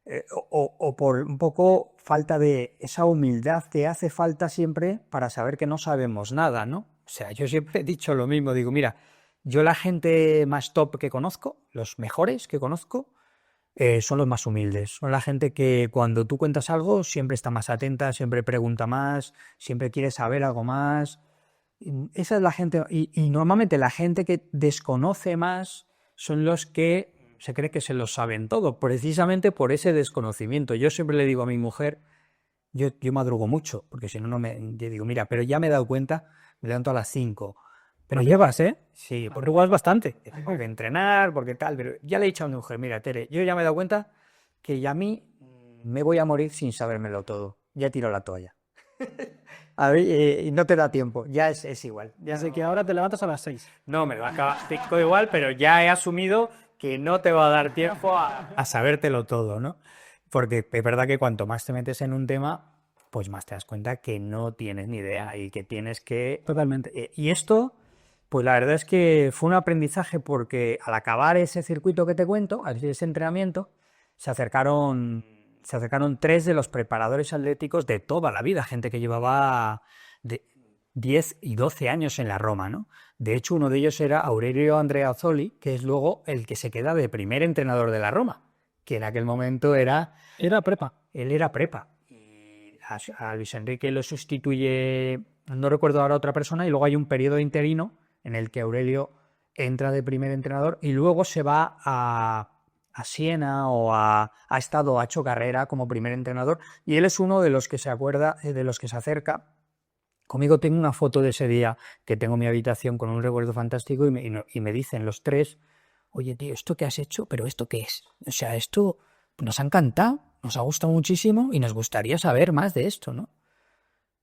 S1: un poco falta de esa humildad que hace falta siempre para saber que no sabemos nada, ¿no? O sea, yo siempre he dicho lo mismo, digo, mira, yo la gente más top que conozco, los mejores que conozco, son los más humildes, son la gente que cuando tú cuentas algo siempre está más atenta, siempre pregunta más, siempre quiere saber algo más. Esa es la gente, y normalmente la gente que desconoce más son los que se cree que se lo saben todo, precisamente por ese desconocimiento. Yo siempre le digo a mi mujer, yo madrugo mucho, porque si no, yo digo, mira, pero ya me he dado cuenta, me levanto a las 5.
S2: Pero llevas, ¿eh?
S1: Sí,
S2: Porque juegas bastante.
S1: tengo que entrenar, porque tal, pero ya le he dicho a mi mujer, mira, Tere, yo ya me he dado cuenta que ya a mí me voy a morir sin sabérmelo todo. Ya tiro la toalla. A ver, no te da tiempo, ya es igual. Ya
S2: Así que ahora te levantas a las 6.
S1: no, me lo acaba igual, pero ya he asumido que no te va a dar tiempo a sabértelo todo, ¿no? Porque es verdad que cuanto más te metes en un tema, pues más te das cuenta que no tienes ni idea y que tienes que...
S2: Totalmente.
S1: Y esto Pues la verdad es que fue un aprendizaje porque al acabar ese circuito que te cuento, ese entrenamiento, se acercaron 3 de los preparadores atléticos de toda la vida, gente que llevaba de 10 y 12 años en la Roma, ¿no? De hecho, uno de ellos era Aurelio Andreazzoli, que es luego el que se queda de primer entrenador de la Roma, que en aquel momento
S2: Era prepa.
S1: él era prepa. Y a Luis Enrique lo sustituye, no recuerdo ahora otra persona, y luego hay un periodo interino en el que Aurelio entra de primer entrenador y luego se va a Siena o ha hecho carrera como primer entrenador, y él es uno de los que se acuerda, de los que se acerca. Conmigo tengo una foto de ese día que tengo en mi habitación con un recuerdo fantástico y me dicen los 3, oye tío, ¿esto que has hecho? ¿Pero esto qué es? O sea, esto nos ha encantado, nos ha gustado muchísimo y nos gustaría saber más de esto, ¿no?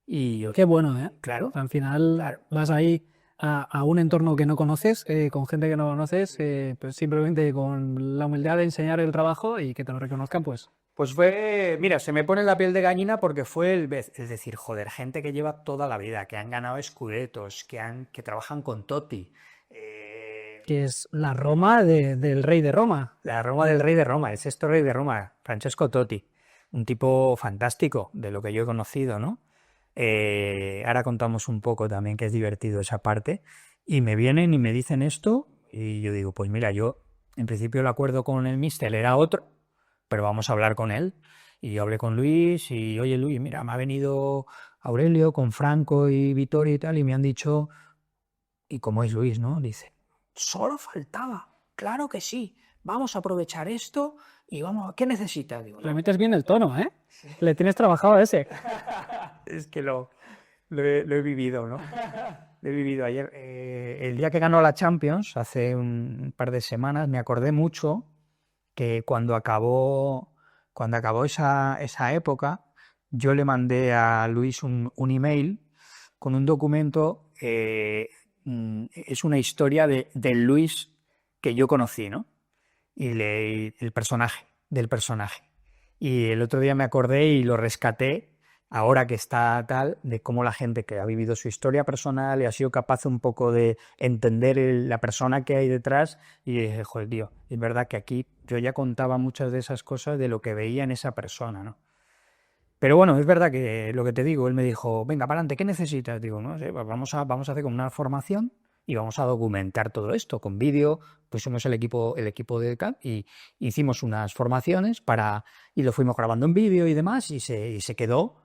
S1: Y yo,
S2: Qué bueno, ¿eh?
S1: claro,
S2: Al final vas ahí a un entorno que no conoces, con gente que no conoces, pues simplemente con la humildad de enseñar el trabajo y que te lo reconozcan, pues.
S1: pues fue, mira, se me pone la piel de gallina porque fue es decir, joder, gente que lleva toda la vida, que han ganado Scudettos, que trabajan con Totti,
S2: Que es la Roma del rey de Roma.
S1: la Roma del rey de Roma, el sexto rey de Roma, Francesco Totti, un tipo fantástico de lo que yo he conocido, ¿no? Ahora contamos un poco también, que es divertido esa parte, y me vienen y me dicen esto y yo digo, pues mira, yo en principio el acuerdo con el míster era otro, pero vamos a hablar con él. Y yo hablé con Luis y, oye Luis, mira, me ha venido Aurelio con Franco y Vittorio y tal, y me han dicho, y como es Luis, ¿no? Dice, solo faltaba, claro que sí, vamos a aprovechar esto y vamos, ¿qué necesitas? Digo,
S2: Le metes bien el tono, ¿eh? Le tienes trabajado a ese.
S1: es que lo he vivido, ¿no? Lo he vivido ayer. El día que ganó la Champions, hace un par de semanas, me acordé mucho que cuando acabó esa época, yo le mandé a Luis un email con un documento, es una historia del Luis que yo conocí, ¿no? Y del personaje. Y el otro día me acordé y lo rescaté, ahora que está tal, de cómo la gente que ha vivido su historia personal y ha sido capaz un poco de entender la persona que hay detrás, y dije, joder, tío, es verdad que aquí yo ya contaba muchas de esas cosas de lo que veía en esa persona, ¿no? Pero bueno, es verdad que lo que te digo, él me dijo, venga, para adelante, ¿qué necesitas? Digo, no sé, pues vamos a hacer como una formación y vamos a documentar todo esto con vídeo. Pusimos el equipo de CAP y hicimos unas formaciones y lo fuimos grabando en vídeo y demás, y se quedó.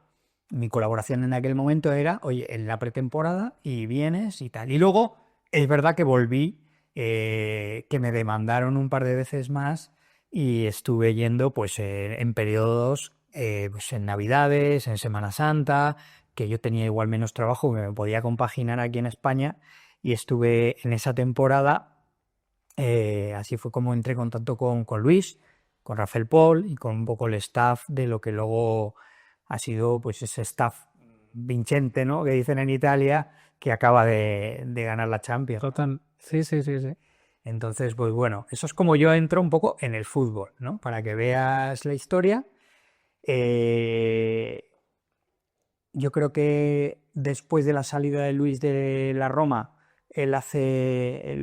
S1: Mi colaboración en aquel momento era, oye, en la pretemporada y vienes y tal. Y luego es verdad que volví, que me demandaron un par de veces más y estuve yendo pues en periodos, pues en Navidades, en Semana Santa, que yo tenía igual menos trabajo, que me podía compaginar aquí en España, y estuve en esa temporada. Así fue como entré en contacto con Luis, con Rafael Paul y con un poco el staff de lo que luego ha sido pues ese staff vincente, ¿no? Que dicen en Italia, que acaba de ganar la Champions.
S2: Total. Sí.
S1: Entonces, pues bueno, eso es como yo entro un poco en el fútbol, ¿no? Para que veas la historia. Yo creo que después de la salida de Luis de la Roma, él hace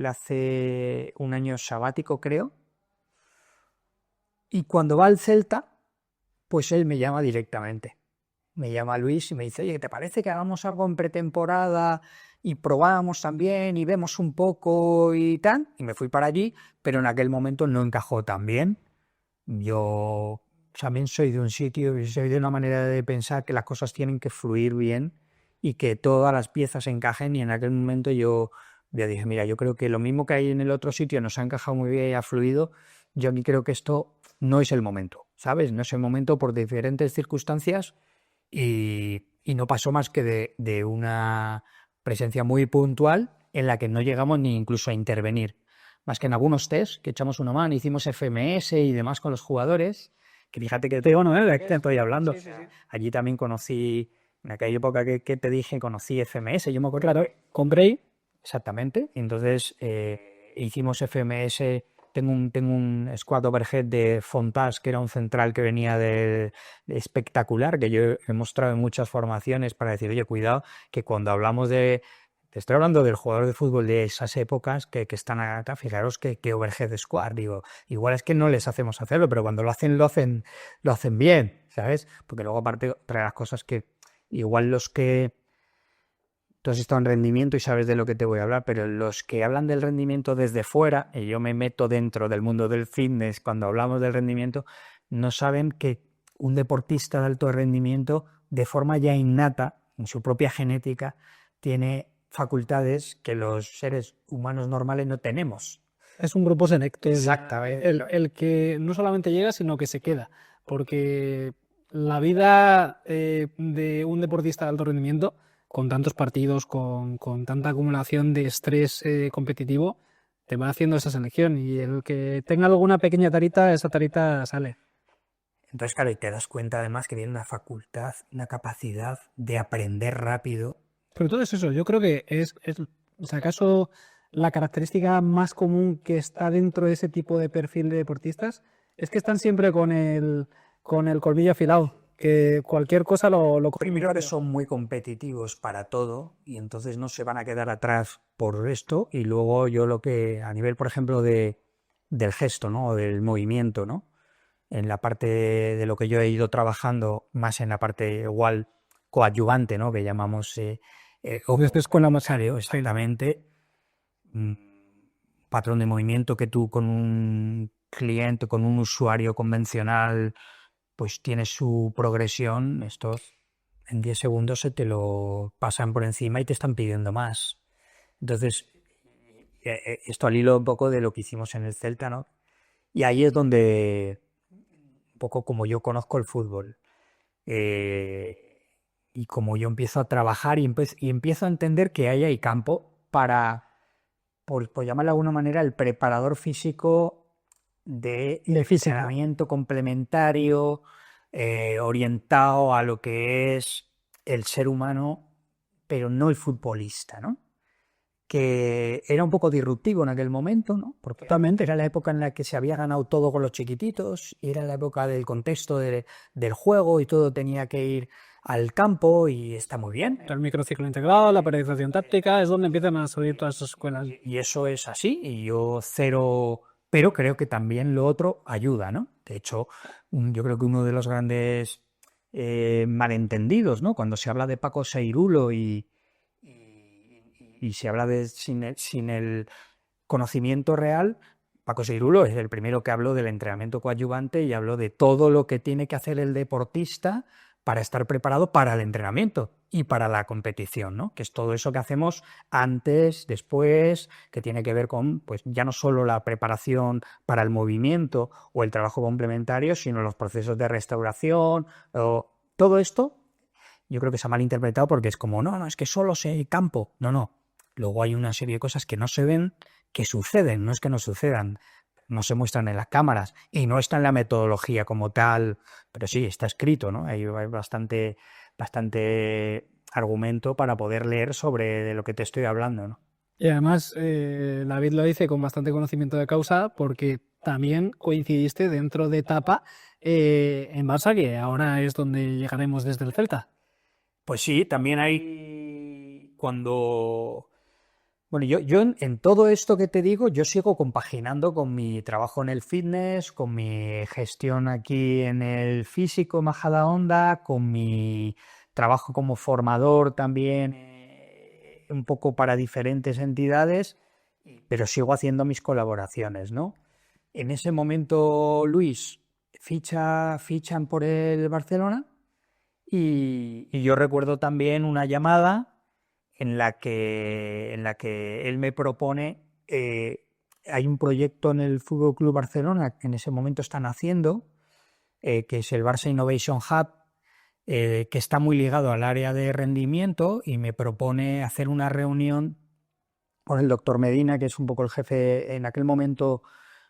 S1: un año sabático, creo. Y cuando va al Celta, pues él me llama directamente. Me llama Luis y me dice, oye, ¿te parece que hagamos algo en pretemporada y probamos también y vemos un poco y tal? Y me fui para allí, pero en aquel momento no encajó tan bien. Yo también soy de un sitio y soy de una manera de pensar que las cosas tienen que fluir bien y que todas las piezas encajen, y en aquel momento yo dije, mira, yo creo que lo mismo que hay en el otro sitio nos ha encajado muy bien y ha fluido, yo aquí creo que esto no es el momento, ¿sabes? No es el momento por diferentes circunstancias, y no pasó más que de una presencia muy puntual en la que no llegamos ni incluso a intervenir. Más que en algunos test que echamos una mano, hicimos FMS y demás con los jugadores, que fíjate que de aquí te estoy hablando.
S2: Sí.
S1: Allí también conocí, en aquella época que te dije, conocí FMS, yo me acuerdo.
S2: Claro, con Bray.
S1: Exactamente. Entonces hicimos FMS. Tengo un squad overhead de Fontás, que era un central que venía de espectacular, que yo he mostrado en muchas formaciones para decir, oye, cuidado, que cuando hablamos de Te estoy hablando del jugador de fútbol de esas épocas que están acá. Fijaros que overhead squat, digo, igual es que no les hacemos hacerlo, pero cuando lo hacen bien, ¿sabes? Porque luego aparte otra de las cosas que igual los que tú has estado en rendimiento y sabes de lo que te voy a hablar, pero los que hablan del rendimiento desde fuera, y yo me meto dentro del mundo del fitness cuando hablamos del rendimiento, no saben que un deportista de alto rendimiento, de forma ya innata, en su propia genética, tiene facultades que los seres humanos normales no tenemos.
S2: Es un grupo selecto.
S1: Exactamente.
S2: El que no solamente llega, sino que se queda. Porque la vida de un deportista de alto rendimiento, con tantos partidos, con tanta acumulación de estrés competitivo, te va haciendo esa selección. Y el que tenga alguna pequeña tarita, esa tarita sale.
S1: Entonces, claro, y te das cuenta además que tiene una facultad, una capacidad de aprender rápido.
S2: Pero todo es eso. Yo creo que es si acaso, la característica más común que está dentro de ese tipo de perfil de deportistas es que están siempre con el colmillo afilado. Que cualquier cosa lo
S1: Primero que son muy competitivos para todo y entonces no se van a quedar atrás por esto. Y luego yo lo que, a nivel, por ejemplo, del gesto, ¿no? O del movimiento, ¿no? En la parte de lo que yo he ido trabajando, más en la parte igual coadyuvante, ¿no? Que llamamos después con la masario, exactamente. Patrón de movimiento que tú con un cliente, con un usuario convencional, pues tiene su progresión. Estos en 10 segundos se te lo pasan por encima y te están pidiendo más. Entonces, esto al hilo un poco de lo que hicimos en el Celta, ¿no? Y ahí es donde, un poco como yo conozco el fútbol, y como yo empiezo a trabajar y empiezo a entender que ahí hay campo para, por llamarlo de alguna manera, el preparador físico de entrenamiento complementario, orientado a lo que es el ser humano, pero no el futbolista, ¿no? Que era un poco disruptivo en aquel momento, ¿no? Porque totalmente era la época en la que se había ganado todo con los chiquititos, y era la época del contexto del juego y todo tenía que ir al campo y está muy bien.
S2: El microciclo integrado, la periodización táctica, es donde empiezan a subir todas esas escuelas.
S1: Y eso es así, y yo cero, pero creo que también lo otro ayuda, ¿no? De hecho, yo creo que uno de los grandes malentendidos, ¿no? Cuando se habla de Paco Seirulo y se habla de sin el conocimiento real, Paco Seirulo es el primero que habló del entrenamiento coadyuvante y habló de todo lo que tiene que hacer el deportista para estar preparado para el entrenamiento y para la competición, ¿no? Que es todo eso que hacemos antes, después, que tiene que ver con, pues, ya no solo la preparación para el movimiento o el trabajo complementario, sino los procesos de restauración, o todo esto. Yo creo que se ha malinterpretado porque es como, no, es que solo sé campo. No. Luego hay una serie de cosas que no se ven, que suceden, no es que no sucedan, no se muestran en las cámaras y no está en la metodología como tal, pero sí, está escrito, ¿no? Hay bastante argumento para poder leer sobre de lo que te estoy hablando, ¿no?
S2: Y además, David lo dice con bastante conocimiento de causa porque también coincidiste dentro de etapa en Barça, que ahora es donde llegaremos desde el Celta.
S1: Pues sí, también hay cuando... Bueno, yo en todo esto que te digo, yo sigo compaginando con mi trabajo en el fitness, con mi gestión aquí en el físico Majadahonda, con mi trabajo como formador también, un poco para diferentes entidades, pero sigo haciendo mis colaboraciones, ¿no? En ese momento, Luis, fichan por el Barcelona y yo recuerdo también una llamada en la que él me propone, hay un proyecto en el Fútbol Club Barcelona que en ese momento están haciendo, que es el Barça Innovation Hub, que está muy ligado al área de rendimiento, y me propone hacer una reunión con el doctor Medina, que es un poco el jefe en aquel momento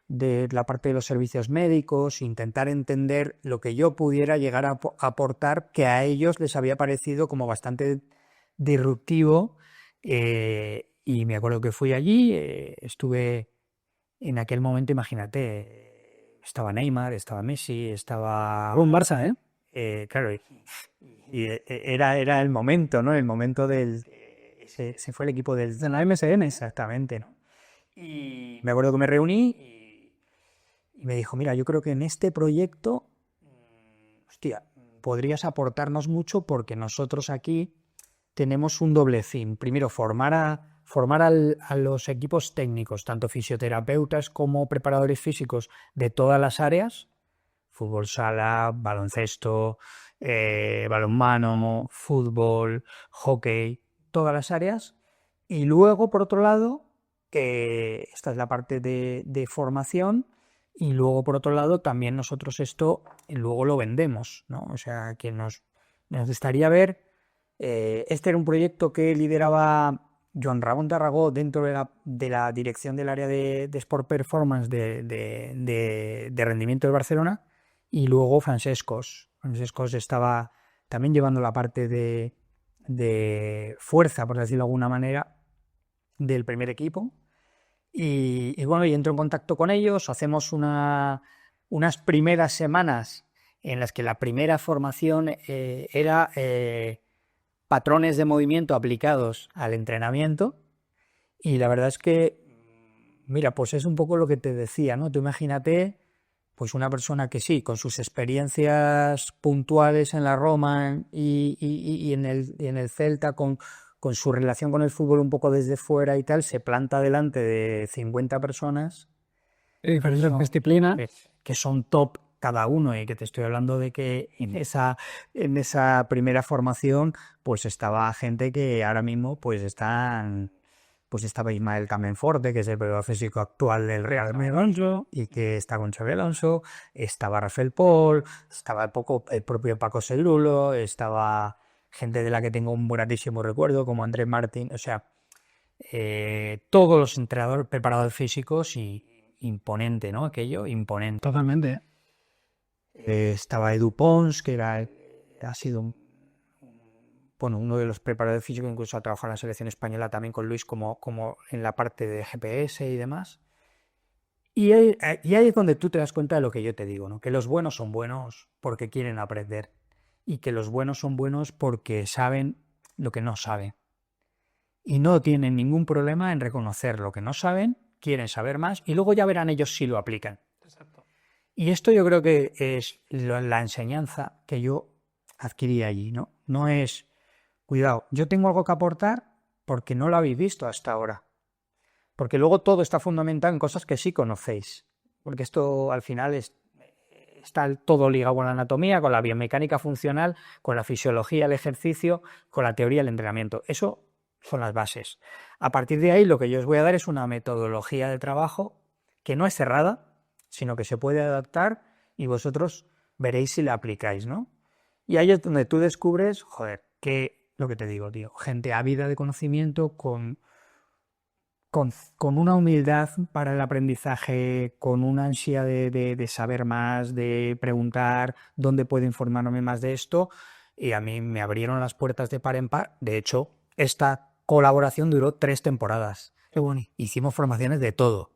S1: de la parte de los servicios médicos, intentar entender lo que yo pudiera llegar a aportar, que a ellos les había parecido como bastante disruptivo, y me acuerdo que fui allí, estuve en aquel momento, imagínate, estaba Neymar, estaba Messi, estaba...
S2: Un Barça,
S1: claro, y era el momento, ¿no? El momento del... se fue el equipo del...
S2: De la MSN.
S1: Exactamente, ¿no? Y me acuerdo que me reuní y me dijo, mira, yo creo que en este proyecto, hostia, podrías aportarnos mucho porque nosotros aquí tenemos un doble fin. Primero, formar a los equipos técnicos, tanto fisioterapeutas como preparadores físicos de todas las áreas, fútbol sala, baloncesto, balonmano, fútbol, hockey, todas las áreas. Y luego, por otro lado, esta es la parte de formación, y luego, por otro lado, también nosotros esto luego lo vendemos, ¿no? O sea, que nos gustaría ver... este era un proyecto que lideraba Joan Ramon Tarragó dentro de la dirección del área de Sport Performance de rendimiento del Barcelona, y luego Francescos estaba también llevando la parte de fuerza, por decirlo de alguna manera, del primer equipo. Y bueno, y entro en contacto con ellos, hacemos unas primeras semanas en las que la primera formación era patrones de movimiento aplicados al entrenamiento, y la verdad es que, mira, pues es un poco lo que te decía, ¿no? Tú imagínate, pues una persona que sí, con sus experiencias puntuales en la Roma y en el Celta, con su relación con el fútbol un poco desde fuera y tal, se planta delante de 50 personas
S2: De diferentes disciplinas.
S1: que son top cada uno, y que te estoy hablando de que en esa primera formación pues estaba gente que ahora mismo pues estaba Ismael Camenforte, que es el preparador físico actual del Real Madrid y que está con Xabi Alonso, estaba Rafael Pol, estaba el propio Paco Celulo, estaba gente de la que tengo un gratísimo recuerdo como Andrés Martín, o sea, todos los entrenadores, preparadores físicos, y imponente, ¿no? Aquello, imponente.
S2: Totalmente.
S1: Estaba Edu Pons, que ha sido uno de los preparadores físicos, incluso ha trabajado en la selección española también con Luis como en la parte de GPS y demás. Y ahí es donde tú te das cuenta de lo que yo te digo, ¿no? Que los buenos son buenos porque quieren aprender, y que los buenos son buenos porque saben lo que no saben. Y no tienen ningún problema en reconocer lo que no saben, quieren saber más, y luego ya verán ellos si lo aplican.
S2: Exacto.
S1: Y esto yo creo que es la enseñanza que yo adquirí allí, ¿no? No es, cuidado, yo tengo algo que aportar porque no lo habéis visto hasta ahora. Porque luego todo está fundamentado en cosas que sí conocéis. Porque esto al final está todo ligado con la anatomía, con la biomecánica funcional, con la fisiología, el ejercicio, con la teoría, el entrenamiento. Eso son las bases. A partir de ahí lo que yo os voy a dar es una metodología de trabajo que no es cerrada, sino que se puede adaptar, y vosotros veréis si la aplicáis, ¿no? Y ahí es donde tú descubres, joder, que lo que te digo, tío, gente ávida de conocimiento, con una humildad para el aprendizaje, con una ansia de saber más, de preguntar dónde puedo informarme más de esto, y a mí me abrieron las puertas de par en par. De hecho, esta colaboración duró 3 temporadas.
S2: Qué bueno.
S1: Hicimos formaciones de todo,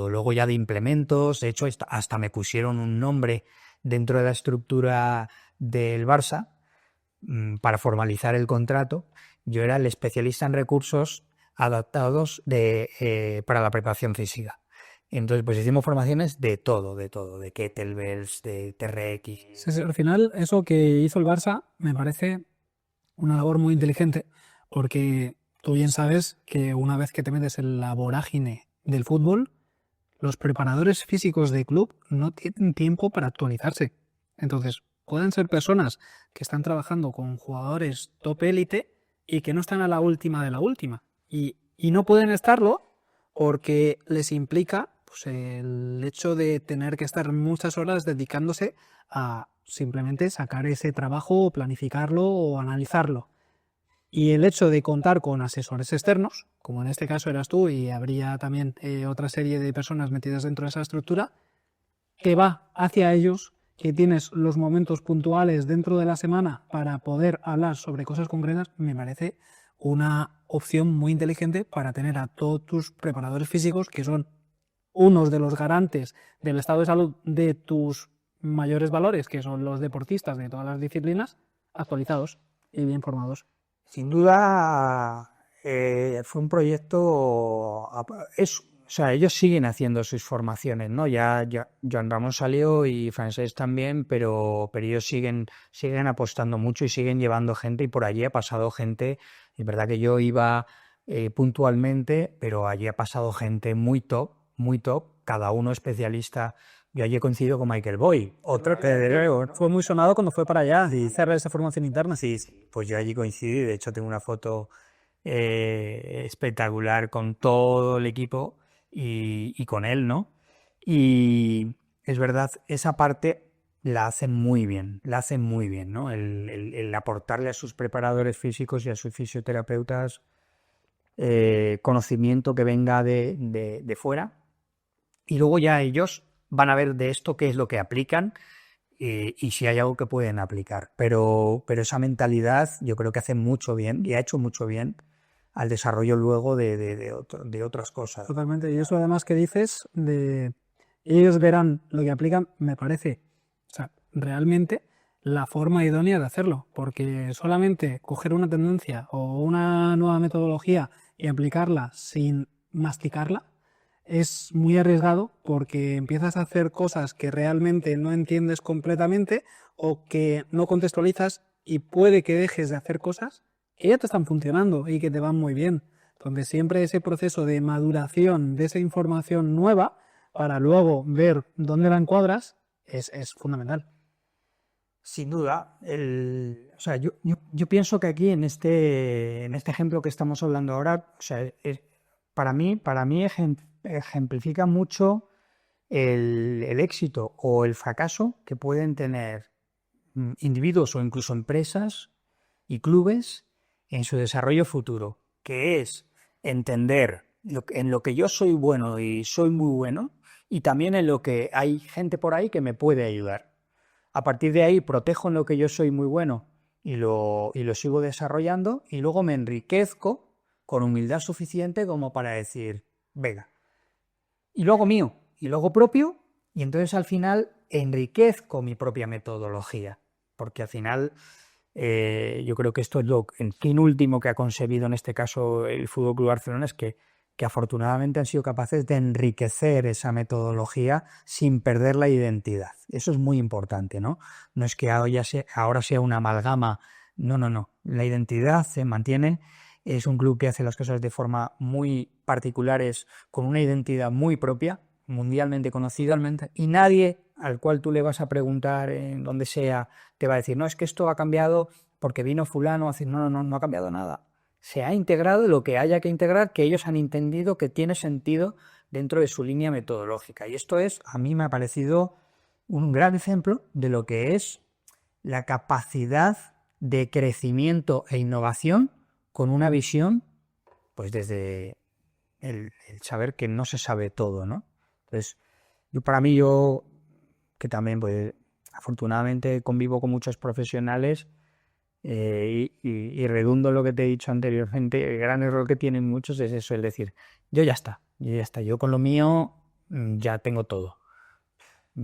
S1: luego ya de implementos, de hecho hasta me pusieron un nombre dentro de la estructura del Barça para formalizar el contrato. Yo era el especialista en recursos adaptados para la preparación física. Entonces, pues hicimos formaciones de todo, de kettlebells, de TRX.
S2: Sí, al final, eso que hizo el Barça me parece una labor muy inteligente, porque tú bien sabes que una vez que te metes en la vorágine del fútbol, los preparadores físicos de club no tienen tiempo para actualizarse. Entonces, pueden ser personas que están trabajando con jugadores top élite y que no están a la última de la última. Y no pueden estarlo porque les implica pues, el hecho de tener que estar muchas horas dedicándose a simplemente sacar ese trabajo, planificarlo o analizarlo. Y el hecho de contar con asesores externos, como en este caso eras tú, y habría también otra serie de personas metidas dentro de esa estructura, que va hacia ellos, que tienes los momentos puntuales dentro de la semana para poder hablar sobre cosas concretas, me parece una opción muy inteligente para tener a todos tus preparadores físicos, que son unos de los garantes del estado de salud de tus mayores valores, que son los deportistas de todas las disciplinas, actualizados y bien formados.
S1: Sin duda, fue un proyecto... O sea, ellos siguen haciendo sus formaciones, ¿no? Ya Joan Ramón salió y Francesc también, pero ellos siguen apostando mucho y siguen llevando gente, y por allí ha pasado gente. Es verdad que yo iba puntualmente, pero allí ha pasado gente muy top, cada uno especialista. Yo allí he coincidido con Michael Boy, otro que de luego, ¿no?
S2: Fue muy sonado cuando fue para allá y cerrar esa formación interna.
S1: Sí, pues yo allí coincidí, de hecho tengo una foto espectacular con todo el equipo y con él, ¿no? Y es verdad, esa parte la hacen muy bien, ¿no? El aportarle a sus preparadores físicos y a sus fisioterapeutas conocimiento que venga de fuera, y luego ya ellos van a ver de esto qué es lo que aplican y si hay algo que pueden aplicar. Pero esa mentalidad yo creo que hace mucho bien y ha hecho mucho bien al desarrollo luego de otras cosas.
S2: Totalmente. Y eso además que dices, de ellos verán lo que aplican, me parece, o sea, realmente la forma idónea de hacerlo, porque solamente coger una tendencia o una nueva metodología y aplicarla sin masticarla es muy arriesgado, porque empiezas a hacer cosas que realmente no entiendes completamente o que no contextualizas, y puede que dejes de hacer cosas que ya te están funcionando y que te van muy bien. Entonces siempre ese proceso de maduración de esa información nueva para luego ver dónde la encuadras es fundamental.
S1: Sin duda, o sea, yo pienso que aquí en este ejemplo que estamos hablando ahora, o sea, para mí ejemplifica mucho el éxito o el fracaso que pueden tener individuos o incluso empresas y clubes en su desarrollo futuro, que es entender en lo que yo soy bueno y soy muy bueno, y también en lo que hay gente por ahí que me puede ayudar. A partir de ahí protejo en lo que yo soy muy bueno y lo sigo desarrollando, y luego me enriquezco con humildad suficiente como para decir, venga, y luego mío, y luego propio, y entonces al final enriquezco mi propia metodología, porque al final yo creo que esto es el fin último que ha concebido en este caso el FC Barcelona, es que afortunadamente han sido capaces de enriquecer esa metodología sin perder la identidad. Eso es muy importante, ¿no? No es que ahora sea una amalgama, no. La identidad se mantiene. Es un club que hace las cosas de forma muy particulares, con una identidad muy propia, mundialmente conocida, y nadie al cual tú le vas a preguntar en donde sea te va a decir, no, es que esto ha cambiado porque vino fulano a decir, no ha cambiado nada. Se ha integrado lo que haya que integrar, que ellos han entendido que tiene sentido dentro de su línea metodológica. Y esto a mí me ha parecido un gran ejemplo de lo que es la capacidad de crecimiento e innovación con una visión, pues desde el saber que no se sabe todo, ¿no? Entonces, yo que también, pues, afortunadamente convivo con muchos profesionales y redundo en lo que te he dicho anteriormente, el gran error que tienen muchos es eso, el decir, yo ya está, yo con lo mío ya tengo todo.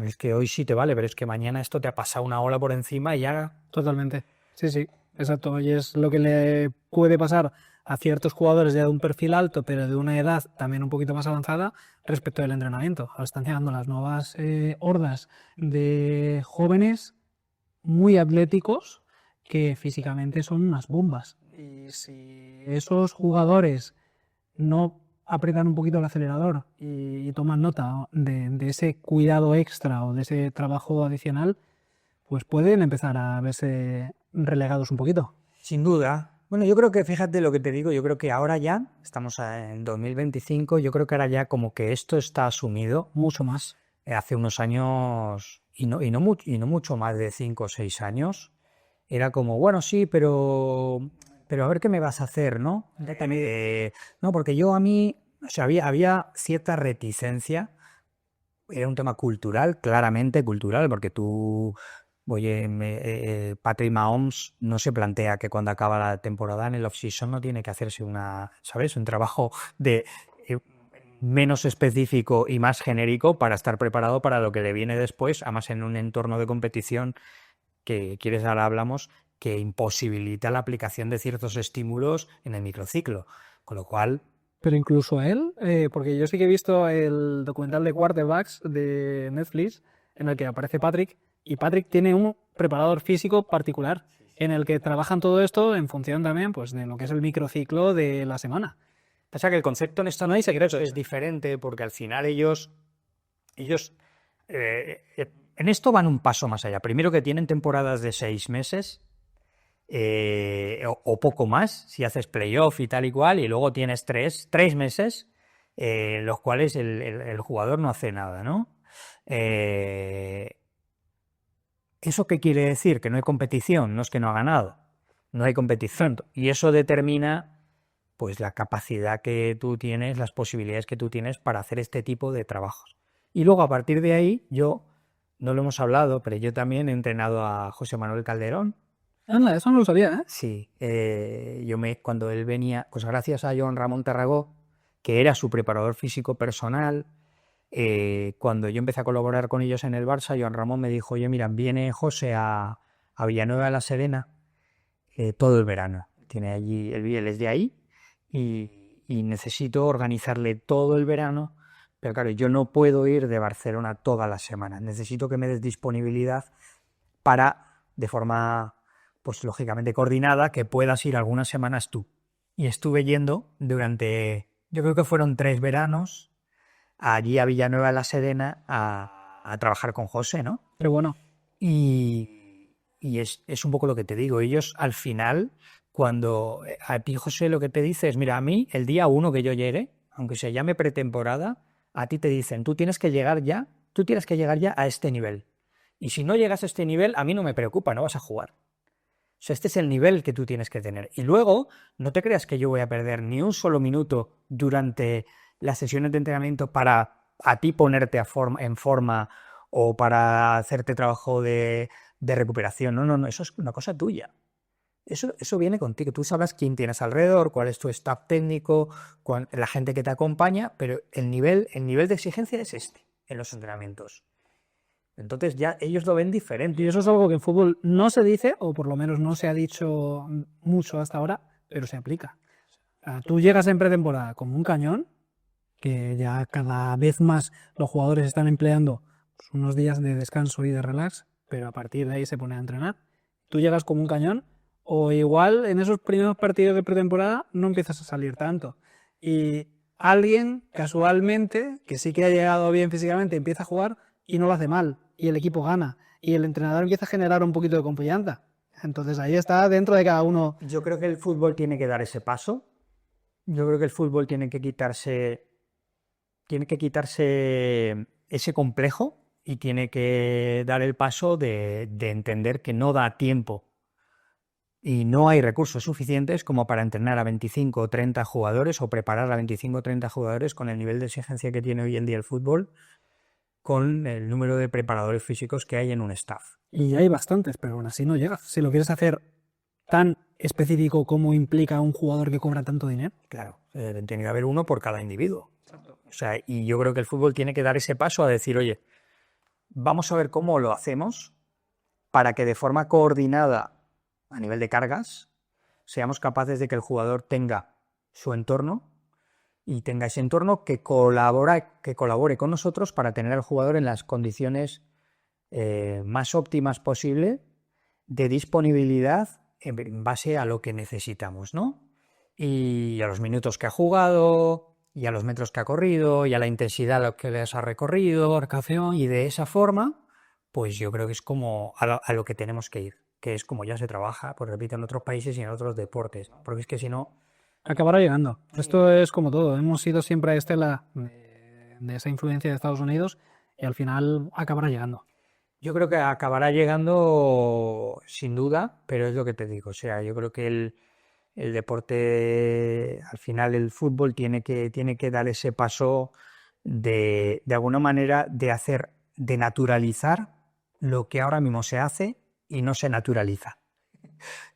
S1: Es que hoy sí te vale, pero es que mañana esto te ha pasado una ola por encima y ya...
S2: Totalmente. Sí, exacto. Y es lo que le puede pasar a ciertos jugadores ya de un perfil alto, pero de una edad también un poquito más avanzada respecto del entrenamiento. Ahora están llegando las nuevas hordas de jóvenes muy atléticos que físicamente son unas bombas. Y si esos jugadores no aprietan un poquito el acelerador y toman nota de ese cuidado extra o de ese trabajo adicional, pues pueden empezar a verse relegados un poquito.
S1: Sin duda. Bueno, yo creo que, fíjate lo que te digo, yo creo que ahora ya, estamos en 2025, yo creo que ahora ya como que esto está asumido
S2: mucho más.
S1: Hace unos años, y no mucho más de 5 o 6 años, era como, bueno, sí, pero a ver qué me vas a hacer, ¿no? No, porque o sea, había cierta reticencia, era un tema cultural, claramente cultural, porque Patrick Mahomes no se plantea que cuando acaba la temporada en el off-season no tiene que hacerse un trabajo menos específico y más genérico para estar preparado para lo que le viene después, además en un entorno de competición que, ahora hablamos, que imposibilita la aplicación de ciertos estímulos en el microciclo. Con lo cual,
S2: Pero incluso a él, porque yo sí que he visto el documental de Quarterbacks de Netflix, en el que aparece Patrick, y Patrick tiene un preparador físico particular, en el que trabajan todo esto en función también pues, de lo que es el microciclo de la semana.
S1: pasa que el concepto en esto no hay secreto, es diferente porque al final ellos en esto van un paso más allá. Primero que tienen temporadas de 6 meses o poco más, si haces playoff y tal y cual, y luego tienes 3 meses en los cuales el jugador no hace nada, ¿no? ¿Eso qué quiere decir? Que no hay competición, no es que no ha ganado, no hay competición. Y eso determina pues la capacidad que tú tienes, las posibilidades que tú tienes para hacer este tipo de trabajos. Y luego a partir de ahí, yo, no lo hemos hablado, pero yo también he entrenado a José Manuel Calderón.
S2: Anda, eso no lo sabía, ¿eh?
S1: Sí, cuando él venía, pues gracias a Joan Ramón Tarragó, que era su preparador físico personal, cuando yo empecé a colaborar con ellos en el Barça, Joan Ramón me dijo, oye, mira, viene José a Villanueva de la Serena todo el verano. Tiene allí, él es de ahí y necesito organizarle todo el verano, pero claro, yo no puedo ir de Barcelona todas las semanas. Necesito que me des disponibilidad para, de forma, pues lógicamente coordinada, que puedas ir algunas semanas tú. Y estuve yendo durante, yo creo que fueron 3 veranos, allí a Villanueva de la Serena a trabajar con José, ¿no?
S2: Pero bueno,
S1: Y es un poco lo que te digo. Ellos al final, cuando a ti José lo que te dice es, mira, a mí el día 1 que yo llegue, aunque se llame pretemporada, a ti te dicen, tú tienes que llegar ya a este nivel. Y si no llegas a este nivel, a mí no me preocupa, no vas a jugar. O sea, este es el nivel que tú tienes que tener. Y luego, no te creas que yo voy a perder ni un solo minuto durante las sesiones de entrenamiento para a ti ponerte en forma o para hacerte trabajo de recuperación. No, eso es una cosa tuya. Eso viene contigo. Tú sabrás quién tienes alrededor, cuál es tu staff técnico, la gente que te acompaña, pero el nivel de exigencia es este en los entrenamientos. Entonces ya ellos lo ven diferente.
S2: y eso es algo que en fútbol no se dice, o por lo menos no se ha dicho mucho hasta ahora, pero se aplica. O sea, tú llegas en pretemporada como un cañón, que ya cada vez más los jugadores están empleando pues, unos días de descanso y de relax, pero a partir de ahí se pone a entrenar. Tú llegas como un cañón, o igual en esos primeros partidos de pretemporada no empiezas a salir tanto. Y alguien, casualmente, que sí que ha llegado bien físicamente, empieza a jugar y no lo hace mal, y el equipo gana, y el entrenador empieza a generar un poquito de confianza. Entonces ahí está dentro de cada uno.
S1: Yo creo que el fútbol tiene que dar ese paso. Yo creo que el fútbol tiene que quitarse ese complejo y tiene que dar el paso de entender que no da tiempo y no hay recursos suficientes como para entrenar a 25 o 30 jugadores o preparar a 25 o 30 jugadores con el nivel de exigencia que tiene hoy en día el fútbol, con el número de preparadores físicos que hay en un staff.
S2: Y hay bastantes, pero aún así no llegas. Si lo quieres hacer tan específico como implica un jugador que cobra tanto dinero.
S1: Claro, tiene que haber uno por cada individuo. O sea, y yo creo que el fútbol tiene que dar ese paso a decir, oye, vamos a ver cómo lo hacemos para que de forma coordinada a nivel de cargas seamos capaces de que el jugador tenga su entorno y tenga ese entorno que colabore con nosotros para tener al jugador en las condiciones más óptimas posible de disponibilidad en base a lo que necesitamos, ¿no? Y a los minutos que ha jugado, y a los metros que ha corrido, y a la intensidad a lo que les ha recorrido, marcación, y de esa forma, pues yo creo que es como a lo que tenemos que ir, que es como ya se trabaja, pues repito, en otros países y en otros deportes, ¿no? Porque es que si no...
S2: Acabará llegando. Esto es como todo. Hemos sido siempre estela de esa influencia de Estados Unidos y al final acabará llegando.
S1: Yo creo que acabará llegando sin duda, pero es lo que te digo, o sea, yo creo que el deporte, al final el fútbol tiene que dar ese paso de alguna manera de naturalizar lo que ahora mismo se hace y no se naturaliza.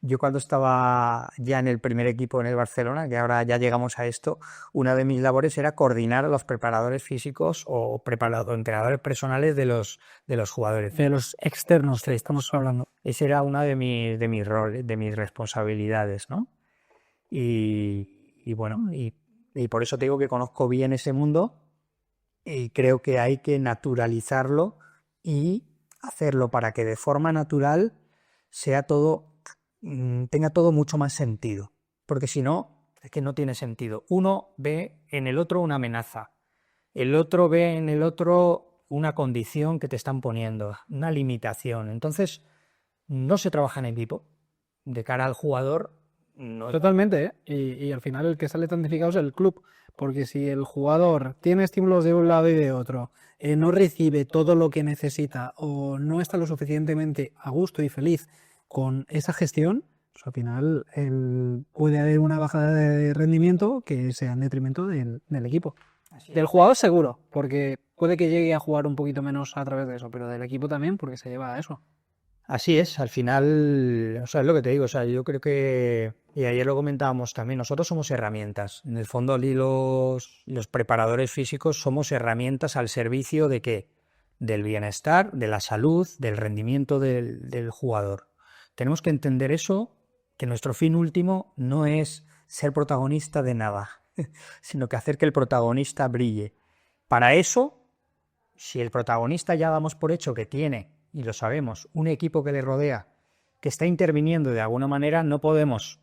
S1: Yo cuando estaba ya en el primer equipo en el Barcelona, que ahora ya llegamos a esto, una de mis labores era coordinar a los preparadores físicos o entrenadores personales de los jugadores.
S2: De los externos que estamos hablando.
S1: Esa era una de mis roles, de mis responsabilidades, ¿no? Y y por eso te digo que conozco bien ese mundo y creo que hay que naturalizarlo y hacerlo para que de forma natural sea todo, tenga todo mucho más sentido. Porque si no, es que no tiene sentido. Uno ve en el otro una amenaza, el otro ve en el otro una condición que te están poniendo, una limitación. Entonces, no se trabaja en equipo. De cara al jugador, no.
S2: Totalmente, ¿eh? Y al final el que sale tantificado es el club, porque si el jugador tiene estímulos de un lado y de otro, no recibe todo lo que necesita o no está lo suficientemente a gusto y feliz con esa gestión, pues al final puede haber una bajada de rendimiento que sea en detrimento del equipo. Del jugador seguro, porque puede que llegue a jugar un poquito menos a través de eso, pero del equipo también, porque se lleva a eso.
S1: Así es, al final, o sea, es lo que te digo, o sea, yo creo que, y ayer lo comentábamos también, nosotros somos herramientas. En el fondo, los preparadores físicos somos herramientas al servicio de ¿qué? Del bienestar, de la salud, del rendimiento del jugador. Tenemos que entender eso, que nuestro fin último no es ser protagonista de nada, sino que hacer que el protagonista brille. Para eso, si el protagonista ya damos por hecho que tiene, y lo sabemos, un equipo que le rodea, que está interviniendo de alguna manera, no podemos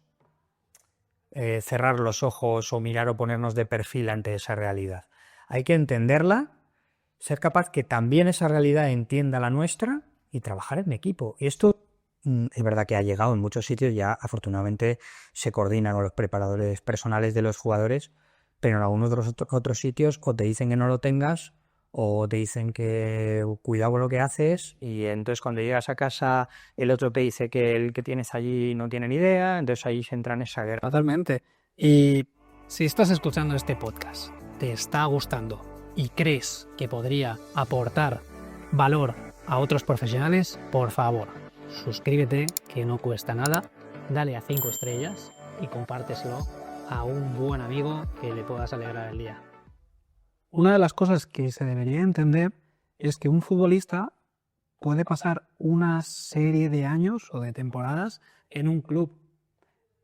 S1: cerrar los ojos o mirar o ponernos de perfil ante esa realidad. Hay que entenderla, ser capaz que también esa realidad entienda la nuestra y trabajar en equipo. Y esto es verdad que ha llegado en muchos sitios, ya afortunadamente se coordinan con los preparadores personales de los jugadores, pero en algunos de los otros sitios o te dicen que no lo tengas, o te dicen que cuidado con lo que haces, y entonces cuando llegas a casa el otro te dice que el que tienes allí no tiene ni idea, entonces ahí se entra en esa guerra.
S2: Totalmente. Y si estás escuchando este podcast, te está gustando y crees que podría aportar valor a otros profesionales, por favor, suscríbete, que no cuesta nada, dale a 5 estrellas y compárteselo a un buen amigo que le puedas alegrar el día. Una de las cosas que se debería entender es que un futbolista puede pasar una serie de años o de temporadas en un club,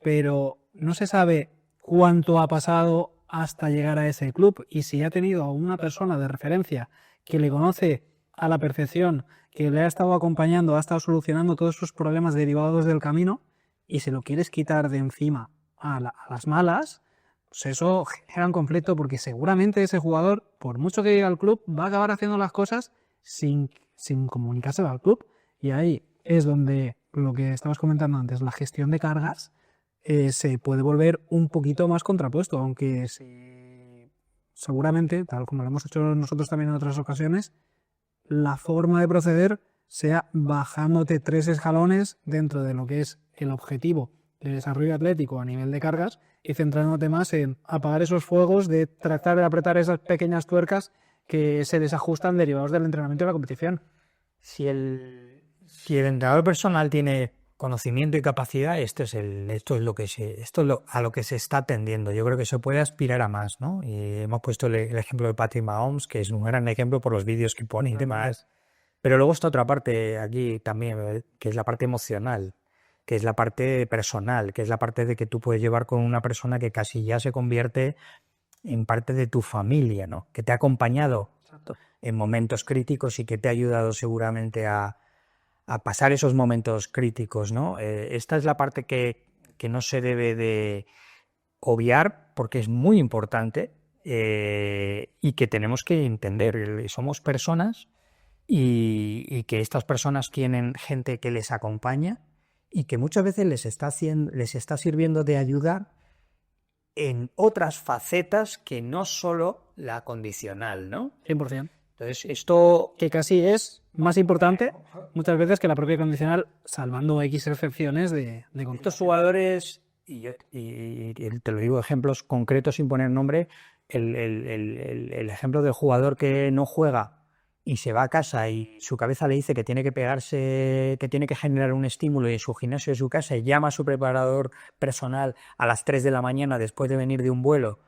S2: pero no se sabe cuánto ha pasado hasta llegar a ese club, y si ha tenido a una persona de referencia que le conoce a la perfección, que le ha estado acompañando, ha estado solucionando todos sus problemas derivados del camino, y se lo quieres quitar de encima a las malas, pues eso genera un conflicto, porque seguramente ese jugador, por mucho que llegue al club, va a acabar haciendo las cosas sin comunicárselo al club. Y ahí es donde lo que estabas comentando antes, la gestión de cargas, se puede volver un poquito más contrapuesto, aunque seguramente, tal como lo hemos hecho nosotros también en otras ocasiones, la forma de proceder sea bajándote 3 escalones dentro de lo que es el objetivo de desarrollo atlético a nivel de cargas, y centrándote más en apagar esos fuegos, de tratar de apretar esas pequeñas tuercas que se desajustan derivados del entrenamiento de la competición.
S1: Si el entrenador personal tiene conocimiento y capacidad, esto es a lo que se está tendiendo. Yo creo que se puede aspirar a más, ¿no? Y hemos puesto el ejemplo de Patrick Mahomes, que es un gran ejemplo por los vídeos que pone y demás. Pero luego está otra parte aquí también, que es la parte emocional, que es la parte personal, que es la parte de que tú puedes llevar con una persona que casi ya se convierte en parte de tu familia, ¿no? Que te ha acompañado en momentos críticos y que te ha ayudado seguramente a pasar esos momentos críticos, ¿no? Esta es la parte que no se debe de obviar, porque es muy importante, y que tenemos que entender. Somos personas y que estas personas tienen gente que les acompaña y que muchas veces les está sirviendo de ayudar en otras facetas que no solo la condicional, ¿no?
S2: 100%.
S1: Entonces, esto
S2: Que casi es más importante muchas veces que la propia condicional, salvando X excepciones de
S1: estos jugadores, y te lo digo ejemplos concretos sin poner nombre, el ejemplo del jugador que no juega y se va a casa y su cabeza le dice que tiene que pegarse, que tiene que generar un estímulo, y en su gimnasio de su casa y llama a su preparador personal a las 3 de la mañana después de venir de un vuelo,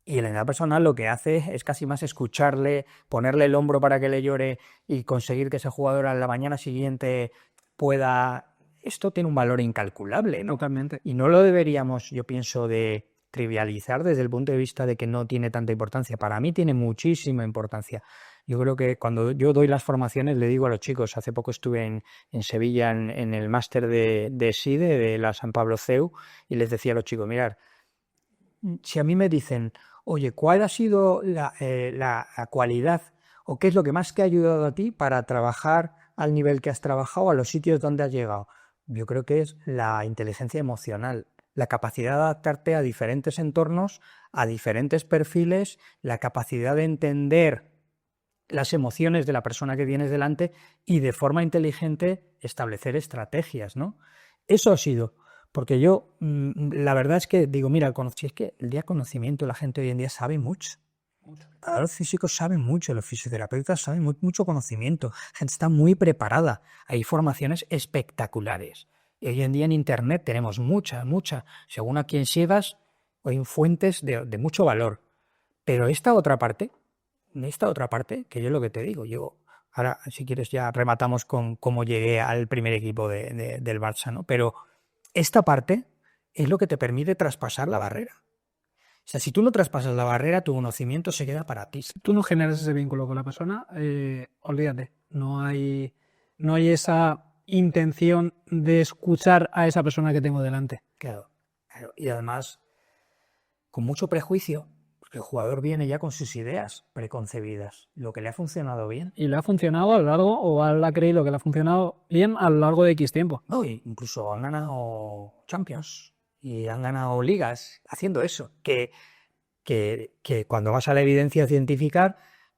S1: y el entrenador personal lo que hace es casi más escucharle, ponerle el hombro para que le llore y conseguir que ese jugador a la mañana siguiente pueda... Esto tiene un valor incalculable, ¿no?
S2: Totalmente.
S1: Y no lo deberíamos, yo pienso, de trivializar desde el punto de vista de que no tiene tanta importancia. Para mí tiene muchísima importancia. Yo creo que cuando yo doy las formaciones le digo a los chicos, hace poco estuve en Sevilla en el máster de SIDE, de la San Pablo CEU, y les decía a los chicos, mirad, si a mí me dicen, oye, ¿cuál ha sido la cualidad o qué es lo que más te ha ayudado a ti para trabajar al nivel que has trabajado, a los sitios donde has llegado? Yo creo que es la inteligencia emocional, la capacidad de adaptarte a diferentes entornos, a diferentes perfiles, la capacidad de entender las emociones de la persona que tienes delante y de forma inteligente establecer estrategias, ¿no? Eso ha sido, porque yo, la verdad es que digo, mira, si es que el día de conocimiento la gente hoy en día sabe mucho. Los físicos saben mucho, los fisioterapeutas saben mucho conocimiento, la gente está muy preparada, hay formaciones espectaculares. Y hoy en día en Internet tenemos mucha, según a quién sigas, hay fuentes de mucho valor. Pero esta otra parte, que yo es lo que te digo, yo ahora si quieres ya rematamos con cómo llegué al primer equipo del Barça, ¿no? Pero esta parte es lo que te permite traspasar la barrera. O sea, si tú no traspasas la barrera, tu conocimiento se queda para ti.
S2: Si tú no generas ese vínculo con la persona, olvídate, no hay esa intención de escuchar a esa persona que tengo delante.
S1: Claro. Y además, con mucho prejuicio, porque el jugador viene ya con sus ideas preconcebidas, lo que le ha funcionado bien.
S2: Y le ha funcionado a lo largo, o él ha creído que le ha funcionado bien a lo largo de X tiempo.
S1: No, incluso han ganado Champions y han ganado ligas haciendo eso, que cuando vas a la evidencia científica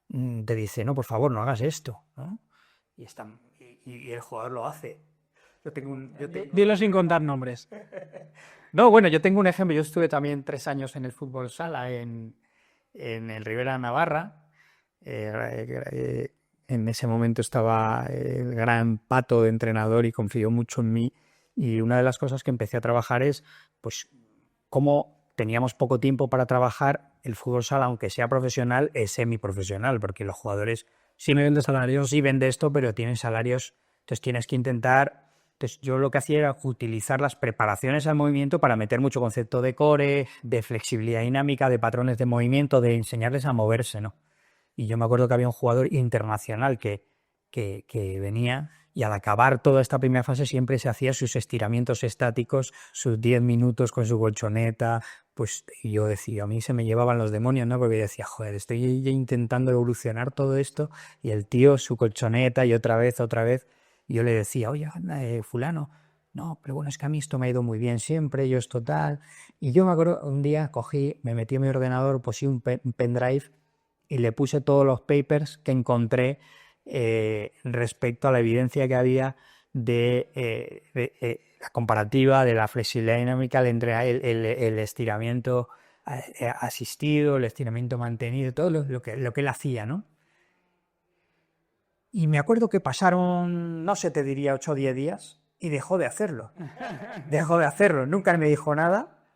S1: te dice, no, por favor, no hagas esto, ¿no? Y el jugador lo hace.
S2: Dilo sin contar nombres.
S1: No, bueno, yo tengo un ejemplo. Yo estuve también 3 años en el fútbol sala en el Rivera Navarra. En ese momento estaba el gran Pato de entrenador y confió mucho en mí. Y una de las cosas que empecé a trabajar es, pues, cómo teníamos poco tiempo para trabajar, el fútbol sala, aunque sea profesional, es semiprofesional, porque los jugadores
S2: sí viven de salarios,
S1: sí ven de esto, pero tienen salarios. Entonces tienes que intentar. Entonces yo lo que hacía era utilizar las preparaciones al movimiento para meter mucho concepto de core, de flexibilidad dinámica, de patrones de movimiento, de enseñarles a moverse, ¿no? Y yo me acuerdo que había un jugador internacional que venía y al acabar toda esta primera fase siempre se hacía sus estiramientos estáticos, sus 10 minutos con su colchoneta, pues y yo decía, a mí se me llevaban los demonios, ¿no? Porque yo decía, joder, estoy intentando evolucionar todo esto y el tío su colchoneta y otra vez, y yo le decía, oye, anda, fulano, no, pero bueno, es que a mí esto me ha ido muy bien siempre, yo esto tal. Y yo me acuerdo, un día cogí, me metí en mi ordenador, puse un pendrive y le puse todos los papers que encontré respecto a la evidencia que había de la comparativa de la flexibilidad dinámica entre el estiramiento asistido, el estiramiento mantenido, todo lo que él hacía, ¿no? Y me acuerdo que pasaron, no sé, te diría 8 o 10 días y dejó de hacerlo. Nunca me dijo nada,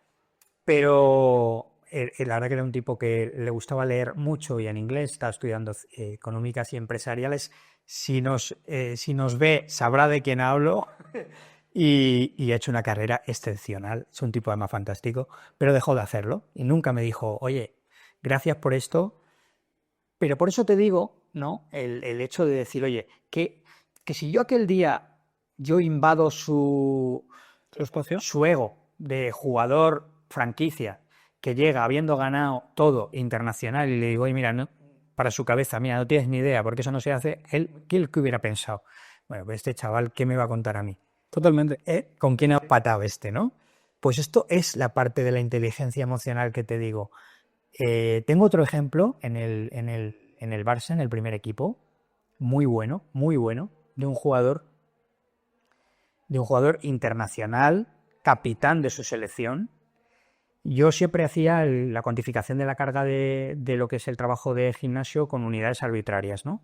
S1: pero la verdad que era un tipo que le gustaba leer mucho y en inglés, estaba estudiando económicas y empresariales. Si nos ve, sabrá de quién hablo y ha hecho una carrera excepcional. Es un tipo además fantástico, pero dejó de hacerlo y nunca me dijo, oye, gracias por esto. Pero por eso te digo, ¿no? El hecho de decir, oye, que si yo aquel día yo invado su ego de jugador franquicia que llega habiendo ganado todo internacional y le digo, oye, mira, no, para su cabeza, mira, no tienes ni idea porque eso no se hace, él, ¿qué hubiera pensado? Bueno, pues este chaval, ¿qué me va a contar a mí?
S2: Totalmente.
S1: ¿Con quién ha patado ¿no? Pues esto es la parte de la inteligencia emocional que te digo. Tengo otro ejemplo en el Barça, en el primer equipo, muy bueno, de un jugador internacional, capitán de su selección. Yo siempre hacía la cuantificación de la carga de lo que es el trabajo de gimnasio con unidades arbitrarias, ¿no?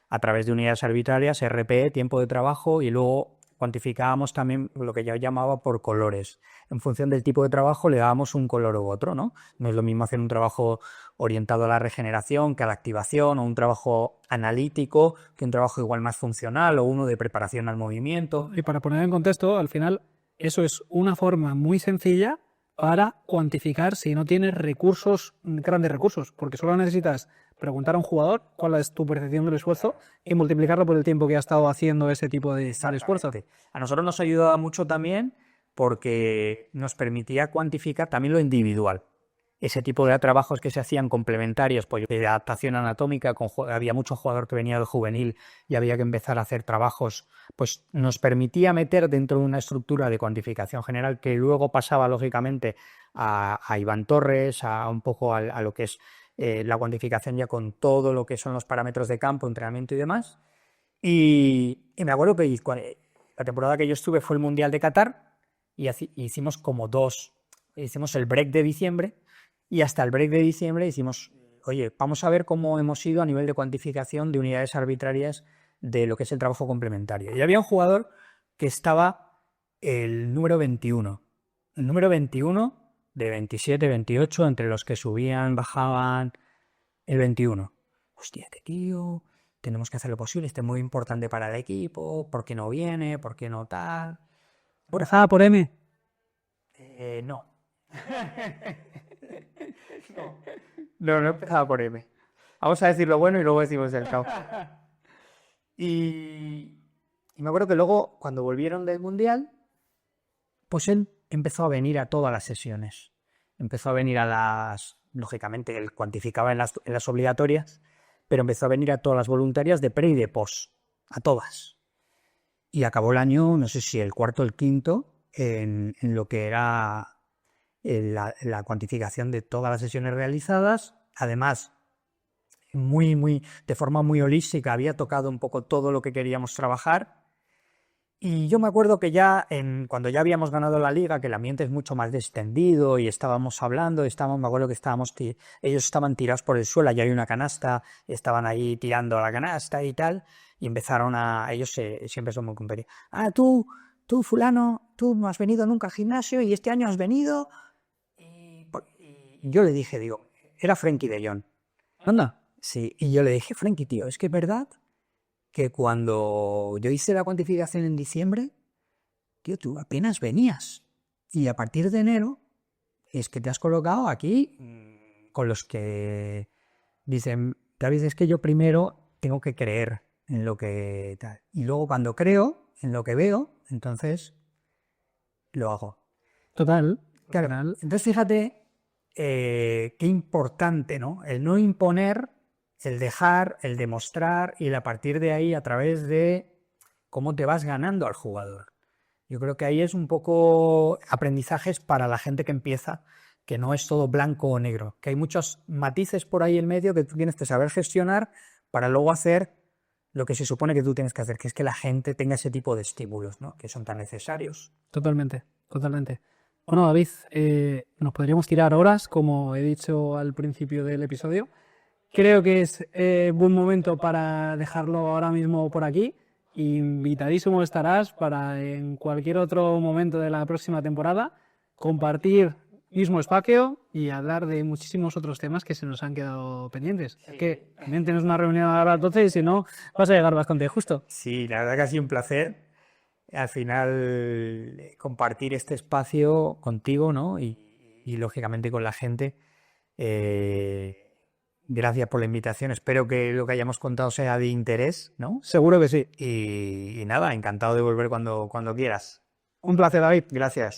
S1: A través de unidades arbitrarias, RPE, tiempo de trabajo, y luego cuantificábamos también lo que yo llamaba por colores. En función del tipo de trabajo le dábamos un color u otro, ¿no? No es lo mismo hacer un trabajo orientado a la regeneración que a la activación, o un trabajo analítico que un trabajo igual más funcional, o uno de preparación al movimiento.
S2: Y para poner en contexto, al final, eso es una forma muy sencilla para cuantificar si no tienes recursos, grandes recursos, porque solo necesitas preguntar a un jugador cuál es tu percepción del esfuerzo y multiplicarlo por el tiempo que ha estado haciendo ese tipo de esfuerzo.
S1: A nosotros nos ayudaba mucho también porque nos permitía cuantificar también lo individual. Ese tipo de trabajos que se hacían complementarios, pues de adaptación anatómica, había mucho jugador que venía del juvenil y había que empezar a hacer trabajos, pues nos permitía meter dentro de una estructura de cuantificación general que luego pasaba lógicamente a Iván Torres, a un poco a lo que es la cuantificación ya con todo lo que son los parámetros de campo, entrenamiento y demás. Y me acuerdo que la temporada que yo estuve fue el Mundial de Qatar y hicimos hicimos el break de diciembre. Y hasta el break de diciembre hicimos, oye, vamos a ver cómo hemos ido a nivel de cuantificación de unidades arbitrarias de lo que es el trabajo complementario. Y había un jugador que estaba el número 21. El número 21 de 27, 28, entre los que subían, bajaban, el 21. Hostia, este tío, tenemos que hacer lo posible, este es muy importante para el equipo, ¿por qué no viene? ¿Por qué no tal?
S2: ¿Empezaba por M?
S1: No. No empezaba por M. Vamos a decir lo bueno y luego decimos el caos. Y me acuerdo que luego, cuando volvieron del Mundial, pues él empezó a venir a todas las sesiones. Empezó a venir lógicamente, él cuantificaba en las obligatorias, pero empezó a venir a todas las voluntarias de pre y de post, a todas. Y acabó el año, no sé si el cuarto o el quinto, en lo que era la cuantificación de todas las sesiones realizadas. Además, de forma muy holística, había tocado un poco todo lo que queríamos trabajar. Y yo me acuerdo que cuando ya habíamos ganado la liga, que el ambiente es mucho más distendido y estábamos hablando, me acuerdo que ellos estaban tirados por el suelo, ya hay una canasta, estaban ahí tirando a la canasta y tal, y empezaron ellos siempre son muy competitivos. Tú fulano, tú no has venido nunca al gimnasio y este año has venido. Y yo le dije, era Frenkie de Jong.
S2: Anda.
S1: Sí, y yo le dije, Frenkie, tío, es que es verdad que cuando yo hice la cuantificación en diciembre, tío, tú apenas venías. Y a partir de enero es que te has colocado aquí con los que dicen, David, es que yo primero tengo que creer en lo que tal. Y luego cuando creo en lo que veo, entonces lo hago.
S2: Total.
S1: Claro. Entonces fíjate qué importante, ¿no? El no imponer, el dejar, el demostrar y a partir de ahí a través de cómo te vas ganando al jugador. Yo creo que ahí es un poco aprendizajes para la gente que empieza, que no es todo blanco o negro, que hay muchos matices por ahí en medio que tú tienes que saber gestionar para luego hacer lo que se supone que tú tienes que hacer, que es que la gente tenga ese tipo de estímulos, ¿no? Que son tan necesarios.
S2: Totalmente. Bueno, David, nos podríamos tirar horas, como he dicho al principio del episodio. Creo que es buen momento para dejarlo ahora mismo por aquí. Invitadísimo estarás para en cualquier otro momento de la próxima temporada compartir mismo espacio y hablar de muchísimos otros temas que se nos han quedado pendientes. Sí. Que también tienes una reunión a las 12 y si no vas a llegar bastante justo.
S1: Sí, la verdad que ha sido un placer. Al final compartir este espacio contigo, ¿no? Y lógicamente con la gente. Gracias por la invitación. Espero que lo que hayamos contado sea de interés, ¿no?
S2: Seguro que sí.
S1: Y nada, encantado de volver cuando quieras.
S2: Un placer, David.
S1: Gracias.